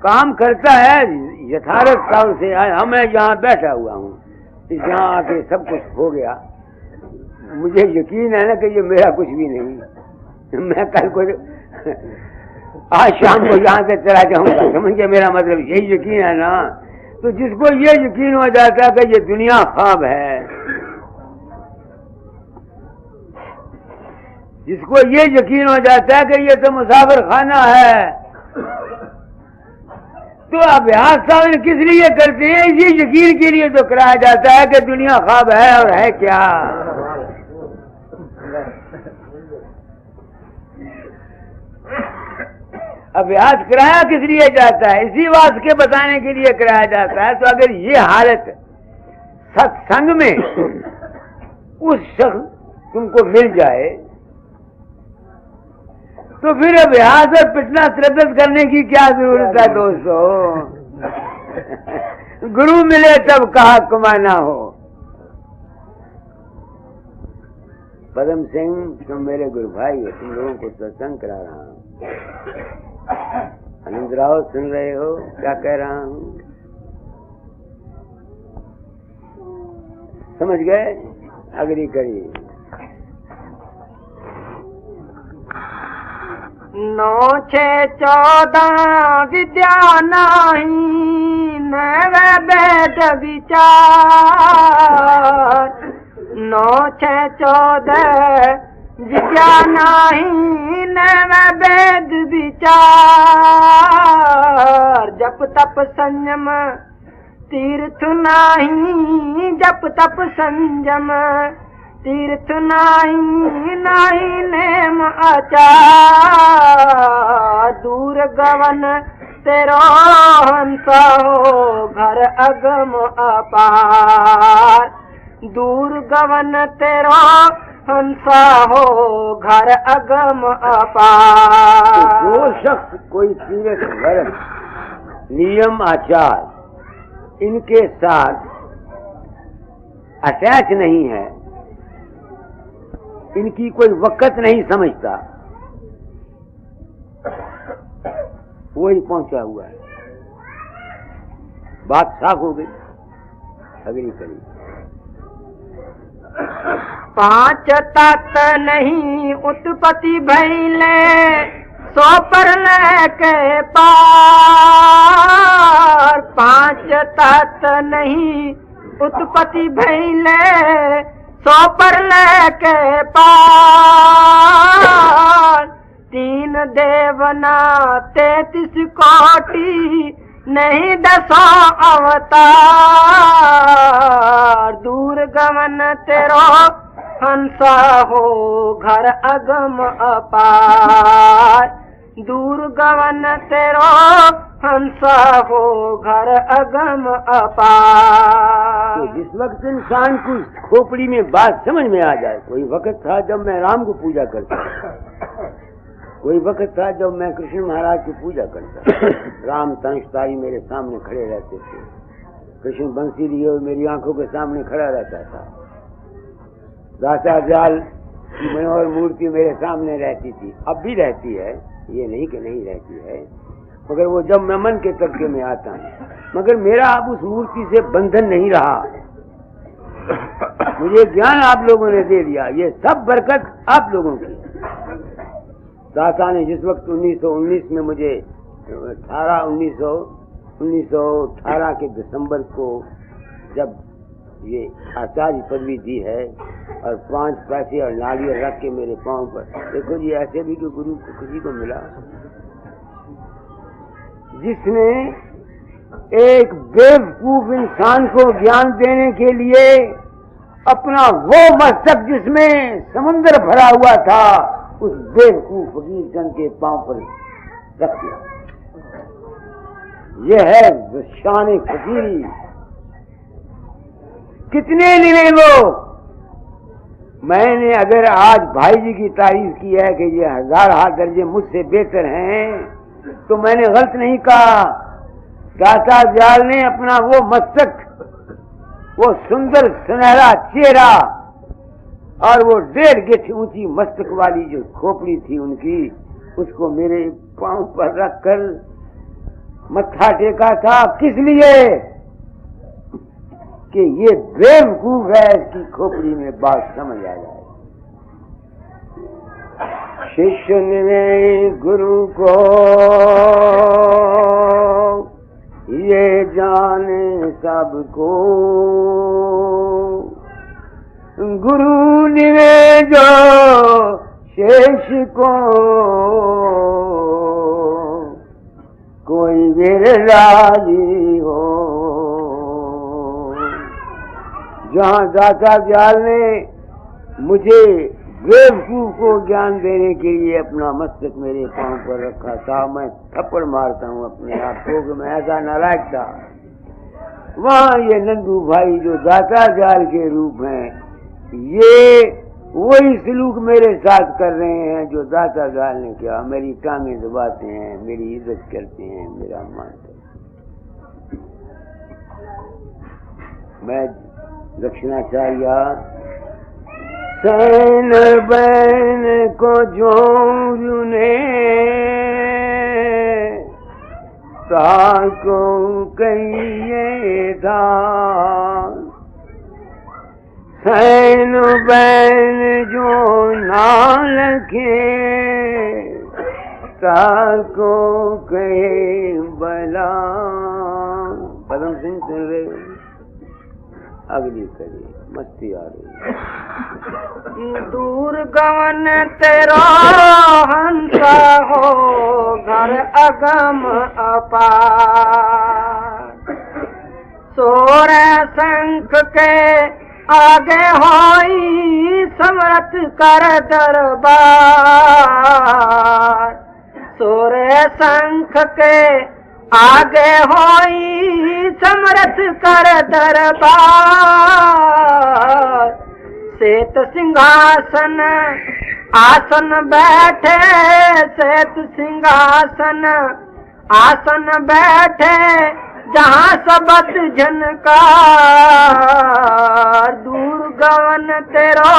Speaker 3: काम करता है यथार्थ काल से। मैं यहाँ बैठा हुआ हूँ, यहाँ आके सब कुछ हो गया, मुझे यकीन है ना कि ये मेरा कुछ भी नहीं। मैं कल को आज शाम को यहाँ से चला जाऊंगा, समझिए मेरा मतलब, यही यकीन है ना। तो जिसको ये यकीन हो जाता है कि ये दुनिया ख्वाब है, जिसको ये यकीन हो जाता है कि ये तो मुसाफिर खाना है, तो अभ्यास साधन किस लिए करते हैं? इसी यकीन के लिए तो कराया जाता है कि दुनिया ख्वाब है और है क्या। अभ्यास कराया किस लिए जाता है? इसी बात के बताने के लिए कराया जाता है। तो अगर ये हालत सत्संग में उस शख्स तुमको मिल जाए तो फिर अभ्यास और पिटना श्रद्धा करने की क्या जरूरत है दोस्तों। गुरु मिले तब कहा कमाना हो। पदम सिंह तुम मेरे गुरु भाई हो, तुम लोगों को सत्संग करा रहा हूँ। आनंद राव सुन रहे हो क्या कह रहा हूँ? समझ गए? अग्री करिए।
Speaker 4: 9 6 14 विद्या नहीं नवे वेद विचार। 9 6 14 विद्या नहीं नवे वेद विचार। जप तप संयम तीर्थ नहीं, जप तप संयम तीर्थ नहीं, नहीं नेम आचार। दूर गवन तेरो हंसा हो घर अगम अपार। दूर गवन तेरो हंसा हो घर अगम अपार।
Speaker 3: जो शख्स कोई तीर्थ धर्म नियम आचार इनके साथ अटैच नहीं है, इनकी कोई वक़्त नहीं समझता, वही पहुंचा हुआ है। बात साफ हो गई। अगली करी।
Speaker 4: 5 तत्व नहीं उत्पत्ति भइले, 100 पर लेके पार। 5 तत्व नहीं उत्पत्ति भइले, 100 पर लेके पार। 3 देवना 33 कोटि नहीं 10 अवतार। दूर गमन तेरो हंसा हो घर अगम अपार। दूर गमन तेरो हंसा हो घर अगम अपार।
Speaker 3: तो जिस वक्त इंसान को खोपड़ी में बात समझ में आ जाए, कोई वक्त था जब मैं राम को पूजा करता, कोई वक्त था जब मैं कृष्ण महाराज की पूजा करता। राम तंशताई मेरे सामने खड़े रहते थे, कृष्ण बंसी लिए हुए मेरी आंखों के सामने खड़ा रहता था। दाता जाल की मनोहर मूर्ति मेरे सामने रहती थी, अब भी रहती है, ये नहीं कि नहीं रहती है, मगर वो जब मैं मन के तबके में आता हूँ, मगर मेरा अब उस मूर्ति से बंधन नहीं रहा। मुझे ज्ञान आप लोगों ने दे दिया, ये सब बरकत आप लोगों की। दाता ने जिस वक्त 1919 में मुझे 1918 के दिसंबर को जब ये आचार्य पदवी दी है और 5 पैसे और नारियल रख के मेरे पांव पर, देखो जी ऐसे भी कि गुरु को किसी को मिला जिसने एक बेवकूफ इंसान को ज्ञान देने के लिए अपना वो मस्तक जिसमें समुद्र भरा हुआ था उस बेवकूफ फकीर जन के पांव पर रख दिया। यह है शान फकीरी। कितने लिए वो, मैंने अगर आज भाई जी की तारीफ की है कि ये 1000 दर्जे मुझसे बेहतर हैं तो मैंने गलत नहीं कहा। दाता जाल ने अपना वो मस्तक, वो सुंदर सुनहरा चेहरा और वो 1.5 गिठ ऊंची मस्तक वाली जो खोपड़ी थी उनकी, उसको मेरे पांव पर रखकर मत्था टेका था। किस लिए? कि ये बेवकूफ है, इसकी खोपड़ी में बात समझ आ जाए। शिष्य ने गुरु को ये जाने सबको, गुरु ने जो शेष को कोई विरलाली हो। जहाँ दाता दयाल ने मुझे बेवकूफ को ज्ञान देने के लिए अपना मस्तक मेरे पांव पर रखा था, मैं थप्पड़ मारता हूँ अपने आप को कि मैं ऐसा नालायक था। वहाँ ये नंदू भाई जो दाता दयाल के रूप हैं, ये वही सलूक मेरे साथ कर रहे हैं जो दाता दयाल ने किया। मेरी टांगे दबाते हैं, मेरी इज्जत करते हैं, मेरा मानते हैं। मैं दक्षिणाचार्य सैन बैन को जोरू ने ताको कहिए था, सैन बैन जो ना लखे ताको कहे बला। पदम सिंह सुन रहे, अगली कड़ी मस्ती आ रही।
Speaker 4: दूर गवन तेरा हंसा हो घर अगम अपार, सोर शंख के आगे होई समरथ कर दरबार, सोर शंख के आगे होई समरथ कर दरबार, श्वेत सिंहासन आसन बैठे, श्वेत सिंहासन आसन बैठे, जहाँ सबत झनकार, दूर गवन तेरो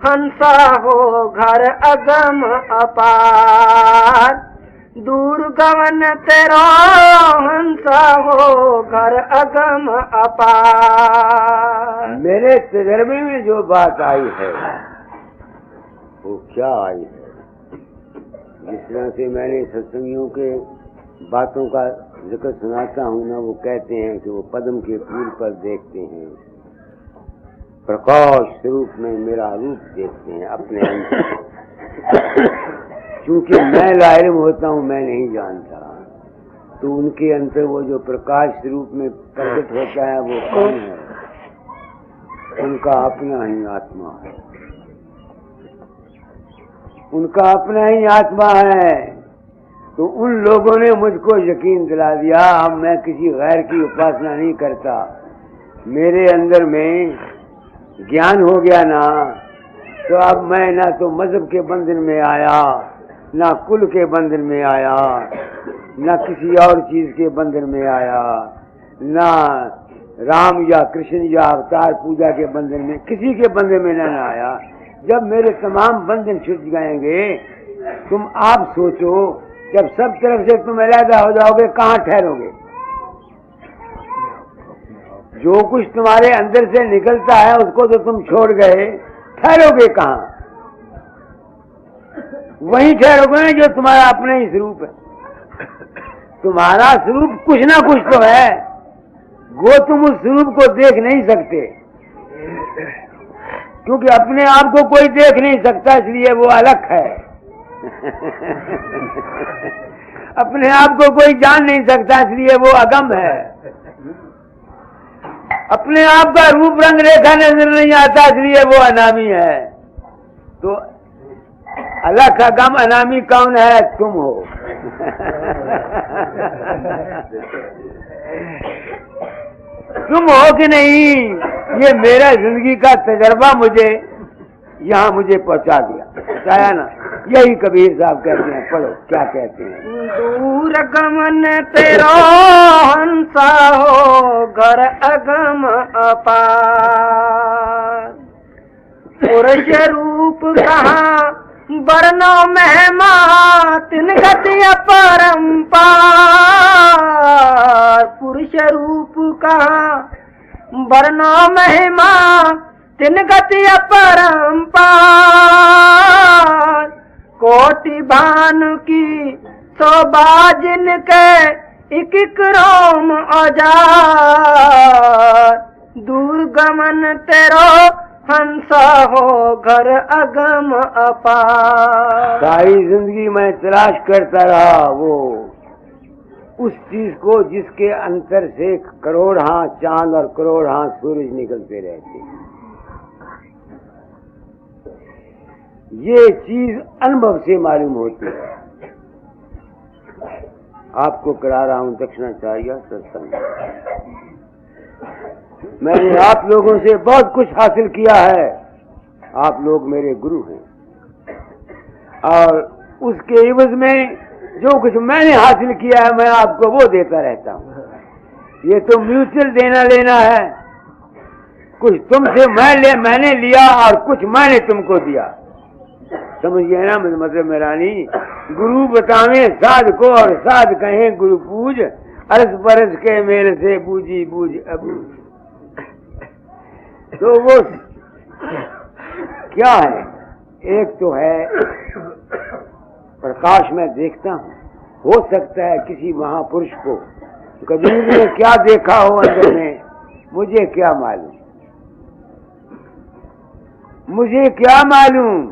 Speaker 4: हंसा हो घर अगम अपार, दूर गवन तेरो हंसा हो घर अगम अपार।
Speaker 3: मेरे तजर्बे में जो बात आई है वो क्या आई है? जिस तरह से मैंने सत्संगियों के बातों का जिक्र सुनाता हूँ ना, वो कहते हैं कि वो पद्म के फूल पर देखते हैं, प्रकाश स्वरूप में मेरा रूप देखते हैं अपने अंदर। क्योंकि मैं लाहिर होता हूँ, मैं नहीं जानता, तो उनके अंदर वो जो प्रकाश स्वरूप में प्रकट होता है वो कौन है? उनका अपना ही आत्मा है, उनका अपना ही आत्मा है। तो उन लोगों ने मुझको यकीन दिला दिया। अब मैं किसी गैर की उपासना नहीं करता, मेरे अंदर में ज्ञान हो गया ना, तो अब मैं ना तो मजहब के बंधन में आया, ना कुल के बंधन में आया, ना किसी और चीज के बंधन में आया, ना राम या कृष्ण या अवतार पूजा के बंधन में, किसी के बंधन में ना आया। जब मेरे तमाम बंधन छूट जाएंगे, तुम आप सोचो, जब सब तरफ से तुम अलग हो जाओगे, कहाँ ठहरोगे? जो कुछ तुम्हारे अंदर से निकलता है उसको तो तुम छोड़ गए, ठहरोगे कहाँ? वही ठहरोगे जो तुम्हारा अपना ही स्वरूप है। तुम्हारा स्वरूप कुछ ना कुछ तो है, वो तुम उस स्वरूप को देख नहीं सकते, क्योंकि अपने आप को कोई देख नहीं सकता, इसलिए वो अलग है। अपने आप को कोई जान नहीं सकता, इसलिए वो अगम है। अपने आप का रूप रंग रेखा नजर नहीं आता, इसलिए वो अनामी है। तो अलग अगम अनामी कौन है? तुम हो। तुम हो कि नहीं? ये मेरा जिंदगी का तजर्बा मुझे यहाँ मुझे पहुँचा दिया, बताया ना। यही कबीर साहब कहते हैं, पढ़ो क्या कहते हैं।
Speaker 4: दूर गमन तेरो हंसा हो घर अगम अपार, पुरुष रूप कहाँ बरनो महिमा तिन गति अपरंपार, पुरुष रूप कहाँ बरनो महिमा तिन गति अपरंपार, कोटि भानु की शोभा जिनके एक एक रोम औजार, दूर गमन तेरो हंसा हो घर अगम अपार।
Speaker 3: सारी जिंदगी मैं तलाश करता रहा वो उस चीज को जिसके अंतर से करोड़ हाथ चांद और करोड़ हाथ सूरज निकलते रहते हैं। ये चीज अनुभव से मालूम होती है। आपको करा रहा हूं दक्षिणाचार्य सत्संग। मैंने आप लोगों से बहुत कुछ हासिल किया है। आप लोग मेरे गुरु हैं और उसके एवज में जो कुछ मैंने हासिल किया है मैं आपको वो देता रहता हूँ। ये तो म्यूचुअल देना लेना है। कुछ तुमसे मैंने लिया और कुछ मैंने तुमको दिया। समझिए ना मतलब मेरानी। गुरु बतावे साध को और साध कहें गुरु पूज, अरस परस के मेल से बूझी बूझ अबूझ। तो वो क्या है? एक तो है प्रकाश में देखता हूँ। हो सकता है किसी महापुरुष को कबीर ने क्या देखा हो अंदर में, मुझे क्या मालूम, मुझे क्या मालूम।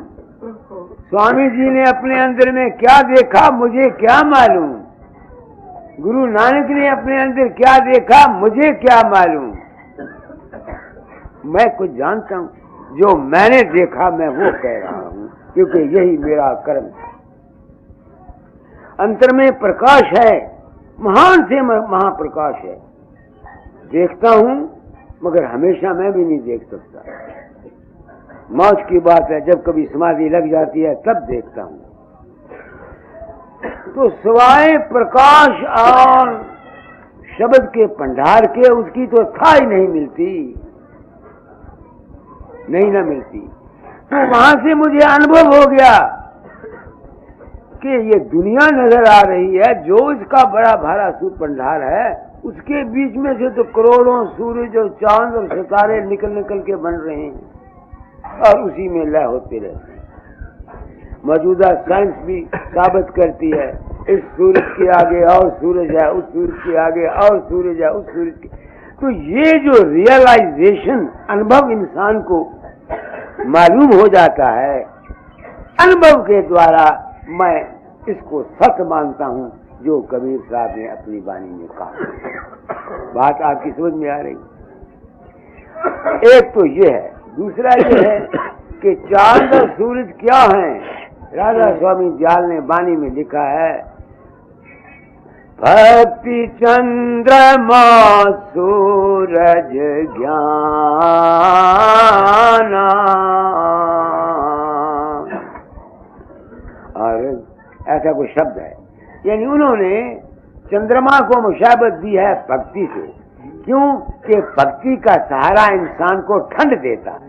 Speaker 3: स्वामी जी ने अपने अंदर में क्या देखा, मुझे क्या मालूम। गुरु नानक ने अपने अंदर क्या देखा, मुझे क्या मालूम। मैं कुछ जानता हूँ, जो मैंने देखा मैं वो कह रहा हूँ, क्योंकि यही मेरा कर्म था। अंतर में प्रकाश है, महान से महाप्रकाश है। देखता हूँ मगर हमेशा मैं भी नहीं देख सकता। मौज की बात है, जब कभी समाधि लग जाती है तब देखता हूँ। तो सिवाय प्रकाश और शब्द के भंडार के उसकी तो था ही नहीं मिलती, नहीं ना मिलती। तो वहां से मुझे अनुभव हो गया कि ये दुनिया नजर आ रही है, जो इसका बड़ा भारा सूत भंडार है, उसके बीच में से तो करोड़ों सूरज और चांद और सितारे निकल निकल के बन रहे हैं और उसी में लय होते रहते हैं। मौजूदा साइंस भी साबित करती है, इस सूरज के आगे और सूरज है, उस सूरज के आगे और सूरज है, उस सूरज के। तो ये जो रियलाइजेशन अनुभव इंसान को मालूम हो जाता है, अनुभव के द्वारा मैं इसको सत्य मानता हूँ जो कबीर साहब ने अपनी वाणी में कहा। बात आपकी समझ में आ रही? एक तो ये है। दूसरा ये है कि चांद और सूरज क्या है। राधा स्वामी दयाल ने वाणी में लिखा है, भक्ति चंद्रमा सूरज ज्ञान। और ऐसा कोई शब्द है, यानी उन्होंने चंद्रमा को मुशाबत दी है भक्ति से। क्यों? कि भक्ति का सहारा इंसान को ठंड देता है,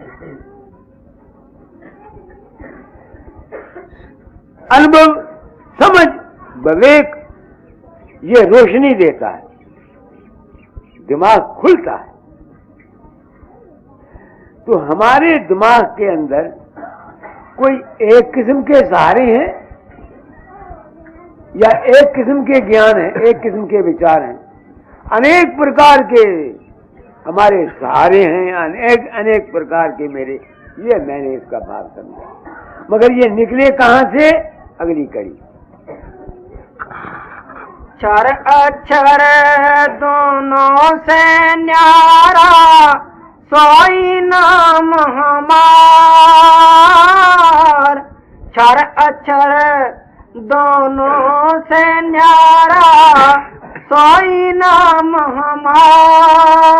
Speaker 3: अनुभव, समझ, विवेक, ये रोशनी देता है, दिमाग खुलता है। तो हमारे दिमाग के अंदर कोई एक किस्म के सहारे हैं या एक किस्म के ज्ञान है, एक किस्म के विचार हैं, अनेक प्रकार के हमारे सहारे हैं, अनेक प्रकार के मेरे। ये मैंने इसका भाव समझा, मगर ये निकले कहां से? अगली कड़ी।
Speaker 4: चार अक्षर दोनों से न्यारा, सोई नाम हमार। चार अक्षर दोनों से न्यारा, सोई नाम हमार।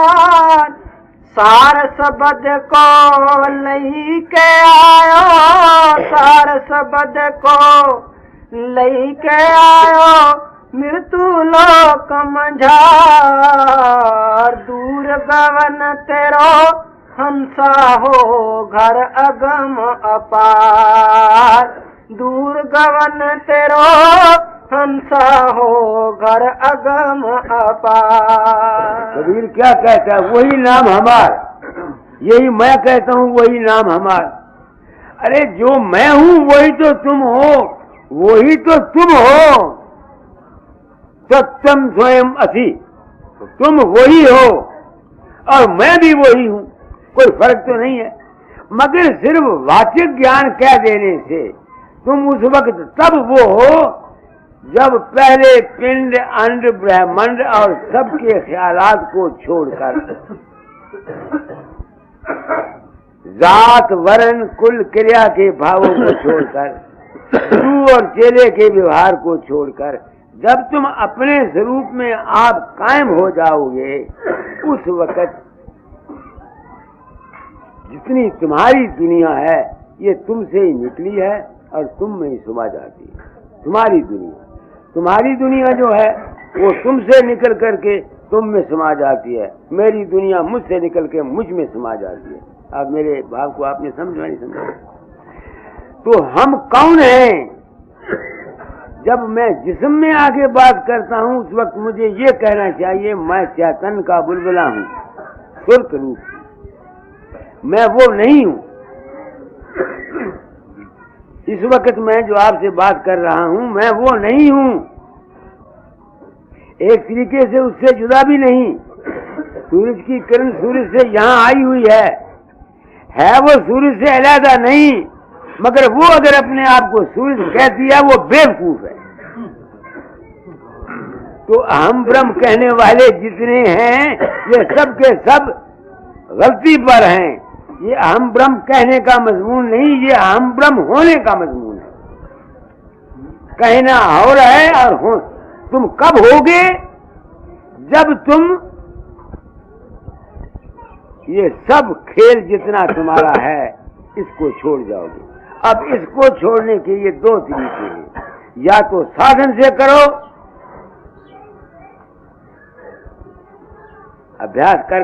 Speaker 4: सार शब्द को लई के आयो, सार शब्द को लई के आयो, मृत्यु लोक मंझार। दूर गवन तेरो हंसा हो, घर अगम अपार। दूर गवन तेरो हंसा हो, घर अगम अपार।
Speaker 3: कबीर क्या कहता है? वही नाम हमार। यही मैं कहता हूँ, वही नाम हमार। अरे जो मैं हूँ वही तो तुम हो, वही तो तुम हो। सत्यम स्वयं असि, तुम वही हो और मैं भी वही हूँ, कोई फर्क तो नहीं है। मगर सिर्फ वाचिक ज्ञान कह देने से तुम उस वक्त तब वो हो जब पहले पिंड अंड ब्रह्मांड और सबके ख्यालात को छोड़कर, जात वर्ण कुल क्रिया के भावों को छोड़कर, गुरु और चेले के व्यवहार को छोड़कर, जब तुम अपने स्वरूप में आप कायम हो जाओगे, उस वक्त जितनी तुम्हारी दुनिया है ये तुमसे ही निकली है और तुम में ही समा जाती है। तुम्हारी दुनिया जो है वो तुमसे निकल करके तुम में समा जाती है। मेरी दुनिया मुझसे निकल के मुझ में समा जाती है। अब मेरे भाव को आपने समझा नहीं समझा? तो हम कौन हैं? जब मैं जिस्म में आके बात करता हूँ उस वक्त मुझे ये कहना चाहिए मैं चैतन्य का बुलबुला हूँ, सुर्ख रूप, मैं वो नहीं हूँ। इस वक्त मैं जो आपसे बात कर रहा हूँ मैं वो नहीं हूँ, एक तरीके से उससे जुदा भी नहीं। सूरज की किरण सूरज से यहाँ आई हुई है वो सूरज से अलहदा नहीं, मगर वो अगर अपने आप को सूरज कहती है वो बेवकूफ है। तो अहम ब्रह्म कहने वाले जितने हैं ये सब के सब गलती पर हैं। ये अहम ब्रह्म कहने का मजमून नहीं, ये अहम ब्रह्म होने का मजमून है। कहना हो रहा है और हो, तुम कब होगे? जब तुम ये सब खेल जितना तुम्हारा है इसको छोड़ जाओगे। अब इसको छोड़ने के ये दो तरीके हैं, या तो साधन से करो, अभ्यास कर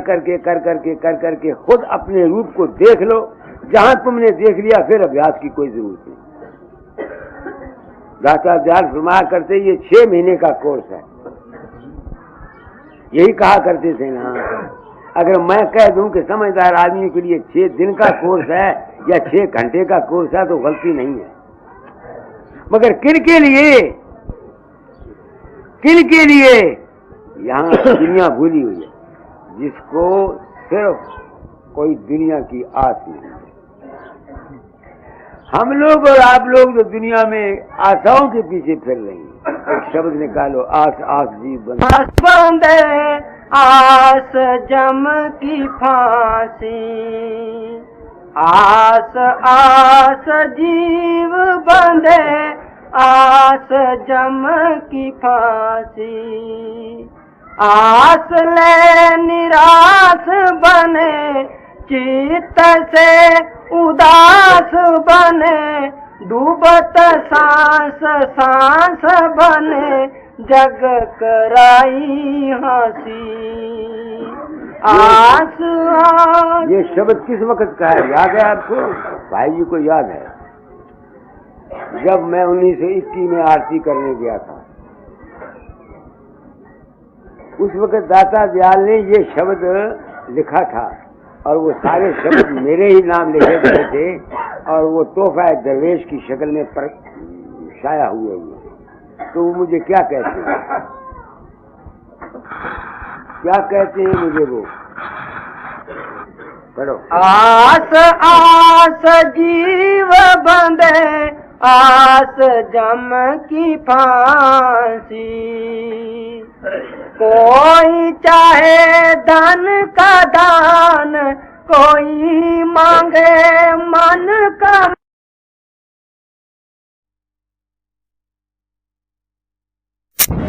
Speaker 3: करके खुद अपने रूप को देख लो। जहां तुमने देख लिया फिर अभ्यास की कोई जरूरत नहीं। दाता दयाल फरमाया करते ये 6 महीने का कोर्स है, यही कहा करते थे ना। अगर मैं कह दूं कि समझदार आदमी के लिए 6 दिन का कोर्स है या 6 घंटे का कोर्स है तो गलती नहीं है। मगर किन के लिए यहाँ दुनिया भूली हुई है, जिसको सिर्फ कोई दुनिया की आस नहीं है। हम लोग और आप लोग जो दुनिया में आशाओं के पीछे फिर रहे हैं। एक शब्द निकालो, आस आस जीव
Speaker 4: बंदे, आस जम की फांसी, आस आस जीव बंदे, आस जम की फांसी, आस ले निराश बने, चित्त से उदास बने, डूबत सांस सांस बने, जग कराई हंसी, आस आस।
Speaker 3: ये शब्द किस वक्त का है याद है आपको? भाई जी को याद है, जब मैं 1921 में आरती करने गया था उस वक्त दाता दयाल ने ये शब्द लिखा था और वो सारे शब्द मेरे ही नाम लिखे गए थे और वो तोहफा दरवेश की शक्ल में शाया हुए। तो वो मुझे क्या कहते हैं मुझे वो पढ़ो।
Speaker 4: आस आस जीव बंधे, आस जम की फांसी, कोई चाहे धन का दान, कोई मांगे मन का।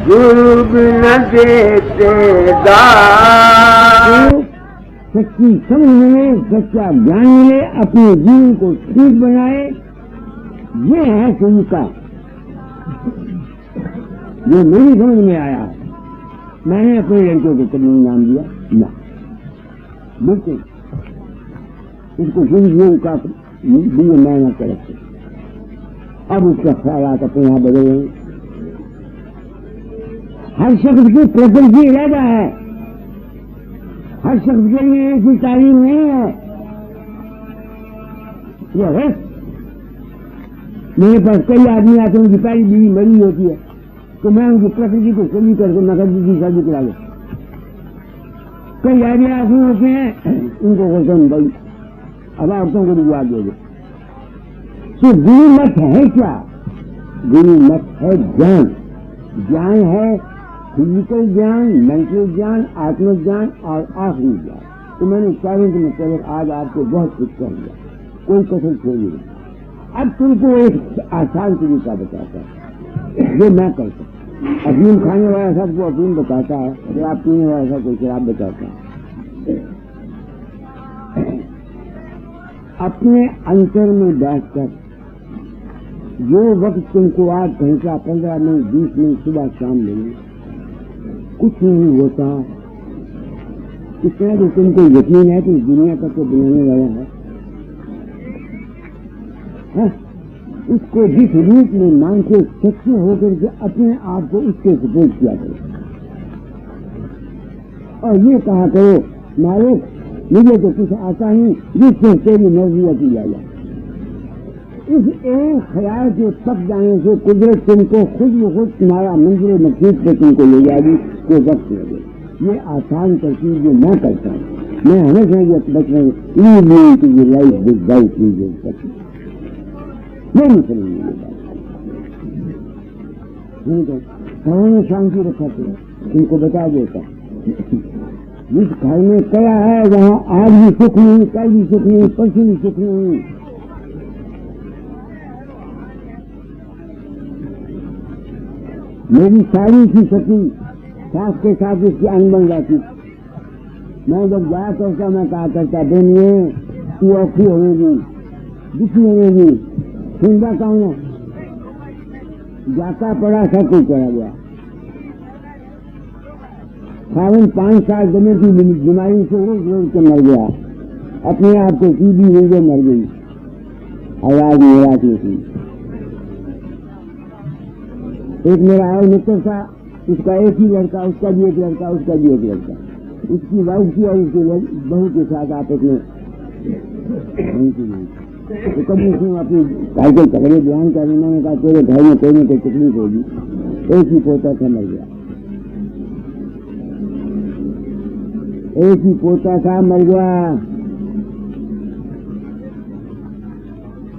Speaker 3: डूब न देते दान,
Speaker 2: सच्ची समझ मिले, सच्चा ज्ञान मिले, अपने जीवन को ठीक बनाए, ये है सुनता। जो मेरी समझ में आया, मैंने अपने लड़कियों को कभी नाम दिया ना, बिल्कुल इसको जिंदगियों का दिए मैं न कर रखे। अब उसका ख्याल अपने यहाँ बदल रहे हैं। हर शख्स की प्रकृति रहता है, हर शख्स के लिए ऐसी तालीम नहीं है। यह है मेरे पास कई आदमी आते हैं, उनकी पहली बीवी मरी होती है तो मैं उनकी प्रकृति को सभी करके नकद की शादी करा लूं। कई आदमी आदमी होते हैं, उनको बोलते हैं भाई अब औरतों को दुआ दे दो। तो गुरु मत है क्या? गुरु मत है ज्ञान। ज्ञान है फिजिकल ज्ञान, मेंटल ज्ञान, आत्मज्ञान और आखिरी ज्ञान। तो मैंने चारों के मतलब आज आपको बहुत कुछ कह दिया, कोई कसर छोड़ नहीं। अब तुमको एक आसान तरीका बताता है जो मैं करता हूँ। अफीम खाने वाला सबको अफीम बताता है, शराब पीने वाला सबको शराब बताता है। अपने अंतर में बैठकर जो वक्त तुमको 8 घंटा 15 मिनट 20 मिनट सुबह शाम मिले, कुछ नहीं होता। इतना तो तुमको यकीन है कि दुनिया का तो बनाने वाला है, हाँ? उसको जिस रूप में मान के सच्चे होकर के अपने आप को उसके सपोर्ट किया करो और ये कहा करो, मालिक मुझे तो कुछ आता नहीं, जिससे तेरी मर्जी की जाए। इस एक ख्याल के पक जाने से कुदरत तुमको खुद ब खुद तुम्हारा मंजिल मकसूद पे तुमको ले जाएगी, कोई वक्त लगे। ये आसान तरकीब जो मैं करता हूँ, मैं हमेशा ये बचपन लाइफ विदाउट ये नहीं समझ में शांति रखा थे, तुमको बता देता। जिस घर में क्या है वहाँ आज भी सुख नहीं, कल भी सुख नहीं, परसों भी सुख नहीं। मेरी सारी की सखी सास के साथ इसकी अनबन जाती। मैं जब जाया करता मैं कहा करता, बहनिए तू औखी होगी, दुखी होगी, सुनता कौन है? जाता पड़ा सब कुछ चला गया। खावन 5 साल दमे की बीमारी से रोज के मर गया, अपने आप को टीबी हुई जो मर गई, आवाज मेरा थी। एक मेरा और मित्र था, उसका एक ही लड़का, उसका भी एक लड़का, उसका भी एक लड़का, उसकी वाइफ की और उसके बहू के साथ आपस में तो कभी उसने अपनी भाई के झगड़े बयान कर, उन्होंने कहा तेरे घर में कोई न कोई तकलीफ होगी। एक ही पोता था मर गया, एक ही पोता था मर गया।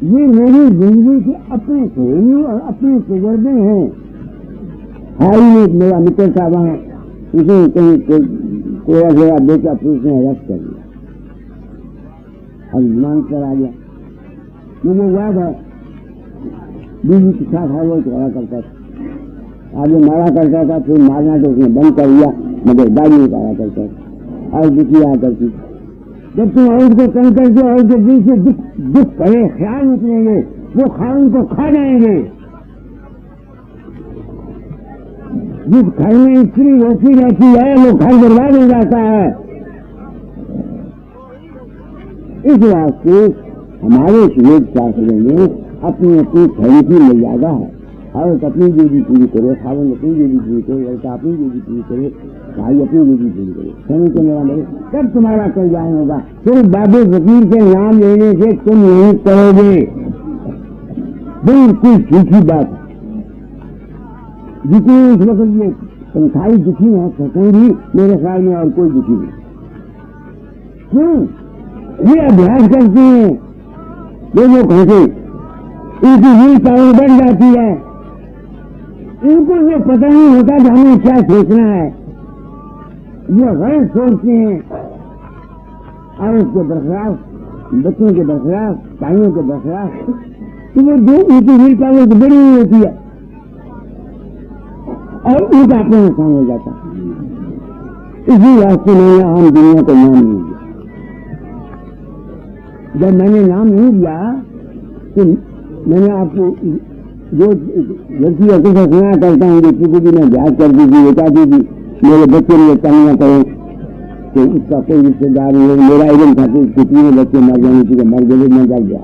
Speaker 2: ये मेरी जिंदगी के अपने पहलू और अपने तजर्बे हैं। हाल ही में मेरा मित्र था, वहां उसे कहीं कोया गया बेटा पुलिस ने अरेस्ट कर दिया, अभिमान पर आ गया। मुझे याद है बीवी के साथ हर रोज झगड़ा करता था, आगे मारा करता था, फिर मारना तो उसने बंद कर दिया, मगर दादी निकाला करता था और दुखी आ करती। जब तुम औरत को तंग करके औरत के दिल से दुख भरे ख्याल निकलेंगे, वो खान को खा जाएंगे। जिस घर में स्त्री रोती रहती है वो घर बर्बाद हो जाता है। इस वास्ते हमारे शरीर शास्त्रों में अपनी अपनी धर्म की मर्यादा है। औरत अपनी ड्यूटी पूरी करे, खावन अपनी ड्यूटी पूरी करे, लड़का अपनी ड्यूटी पूरी करे, भाई अपनी ड्यूटी पूरी करे। समझ के मेरा मेरे तब तुम्हारा कल्याण होगा। सिर्फ बाबू फकीर के नाम लेने से तुम नहीं करोगे, बिल्कुल झूठी बात है। जितनी इस वक्त ये संसारी दुखी है सकेंगी, मेरे ख्याल में और कोई दुखी नहीं। क्यों? ये अभ्यास करती हैं, वो कहते इनकी विल पावर बढ़ जाती है, इनको ये पता नहीं होता कि हमें क्या सोचना है, ये गलत सोचते हैं। और उसके बरखलाफ, बच्चों के बरखलाफ, भाइयों के बरखलाफ, तो वो जो उनकी विल पावर तो बड़ी नहीं होती है और उनका अपना नुकसान हो जाता है। इसी वास्ते मैंने आम दुनिया को नाम नहीं दिया। जब मैंने नाम नहीं दिया तो मैंने आपको जो लड़की अकेला सुना करता हूँ, जिसकी भी मैं जांच कर दी थी, बताती थी मेरे बच्चे मुझे तंग न करें, तो उसका कोई रिश्तेदार नहीं। मेरा इधर था कि कितने बच्चे मर जाने की, मर गए मैं जग गया।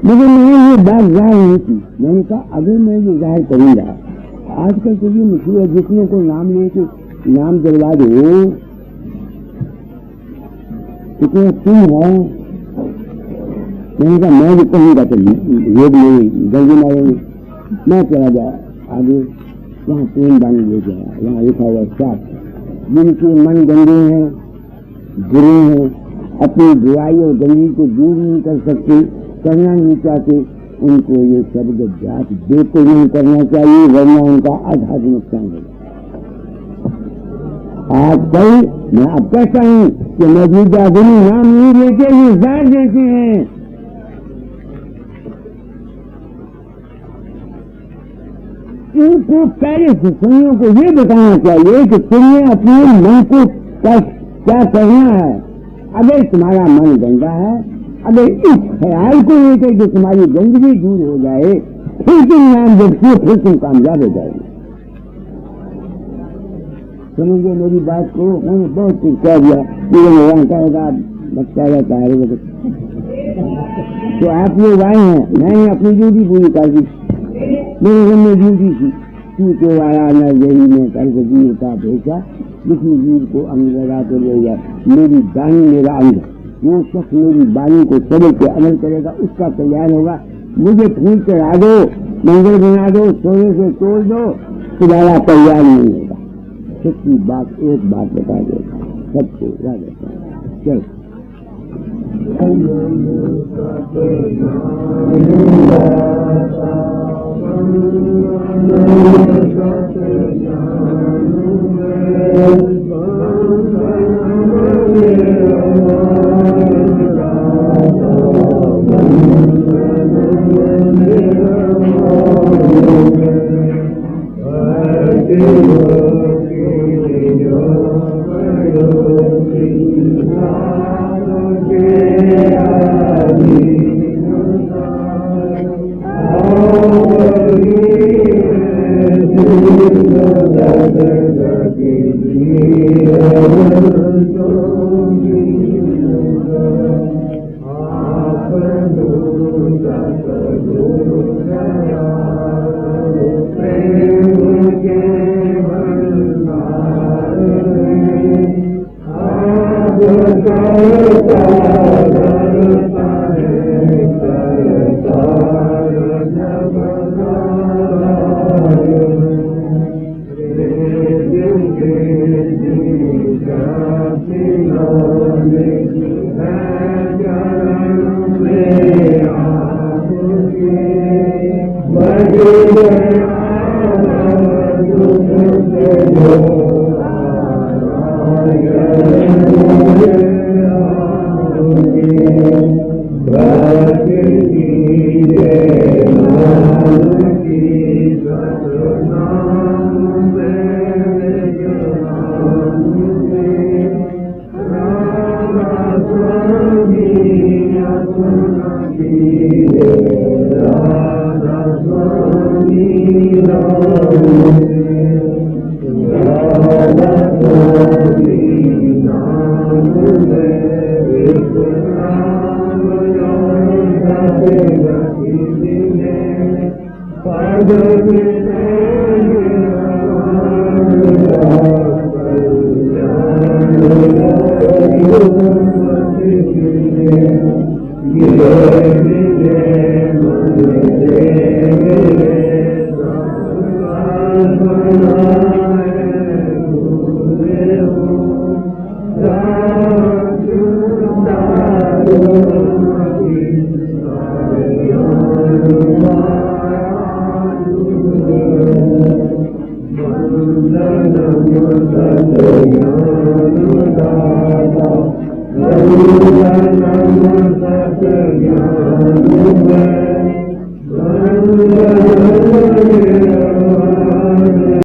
Speaker 2: लेकिन मैंने ये बात जाहिर नहीं की। मैंने कहा अगर मैं ये जाहिर करूंगा, आजकल तो ये मुश्किल है, जितने को नाम ले के नाम दिलवा दो, कितने तुम है। मैंने कहा मैं भी कहूँगा तो रोड में जल्दी मारेंगे। मैं चला गया आगे, वहाँ ट्रेन बानी ले गया, वहाँ लिखा हुआ साफ, जिनके मन गंदे हैं, बुरे हैं, अपनी बुराई और गंदगी को दूर नहीं कर सकते, करना नहीं चाहते, उनको ये शब्द जात बिल्कुल नहीं करना चाहिए, वरना उनका आधार नुकसान होगा। आजकल मैं अब कहता हूँ कि मौजूदा गुरु नाम नहीं लेते, ये जार देते हैं। इनको पहले सुनियों को ये बताना चाहिए कि तुम्हें अपने मन को क्या करना है। अगर तुम्हारा मन गंदा है, अगर इस ख्याल को लेकर कि तुम्हारी गंदगी दूर हो जाए, फिर तुम नाम जपो, फिर तुम कामयाब हो जाएंगे। समझिए मेरी बात को, मैंने बहुत कुछ कह दिया। भगवान कहेगा बच्चा रहता है, तो आप लोग आए हैं, मैंने अपनी ड्यूटी पूरी कर दी। मेरे घर में ड्यूटी थी, के वाला नजरी में करके जीव का भेजा, किसी जीव को अंग लगा के ले जाए। मेरी वाणी मेरा अंग, वो शख्स मेरी वाणी को समझ के अमल करेगा, उसका कल्याण होगा। मुझे फूल चढ़ा दो, मंदिर बना दो, सोने से तोड़ दो, तुम्हारा कल्याण नहीं होगा। सच्ची बात एक बात बता देगा सबको, चल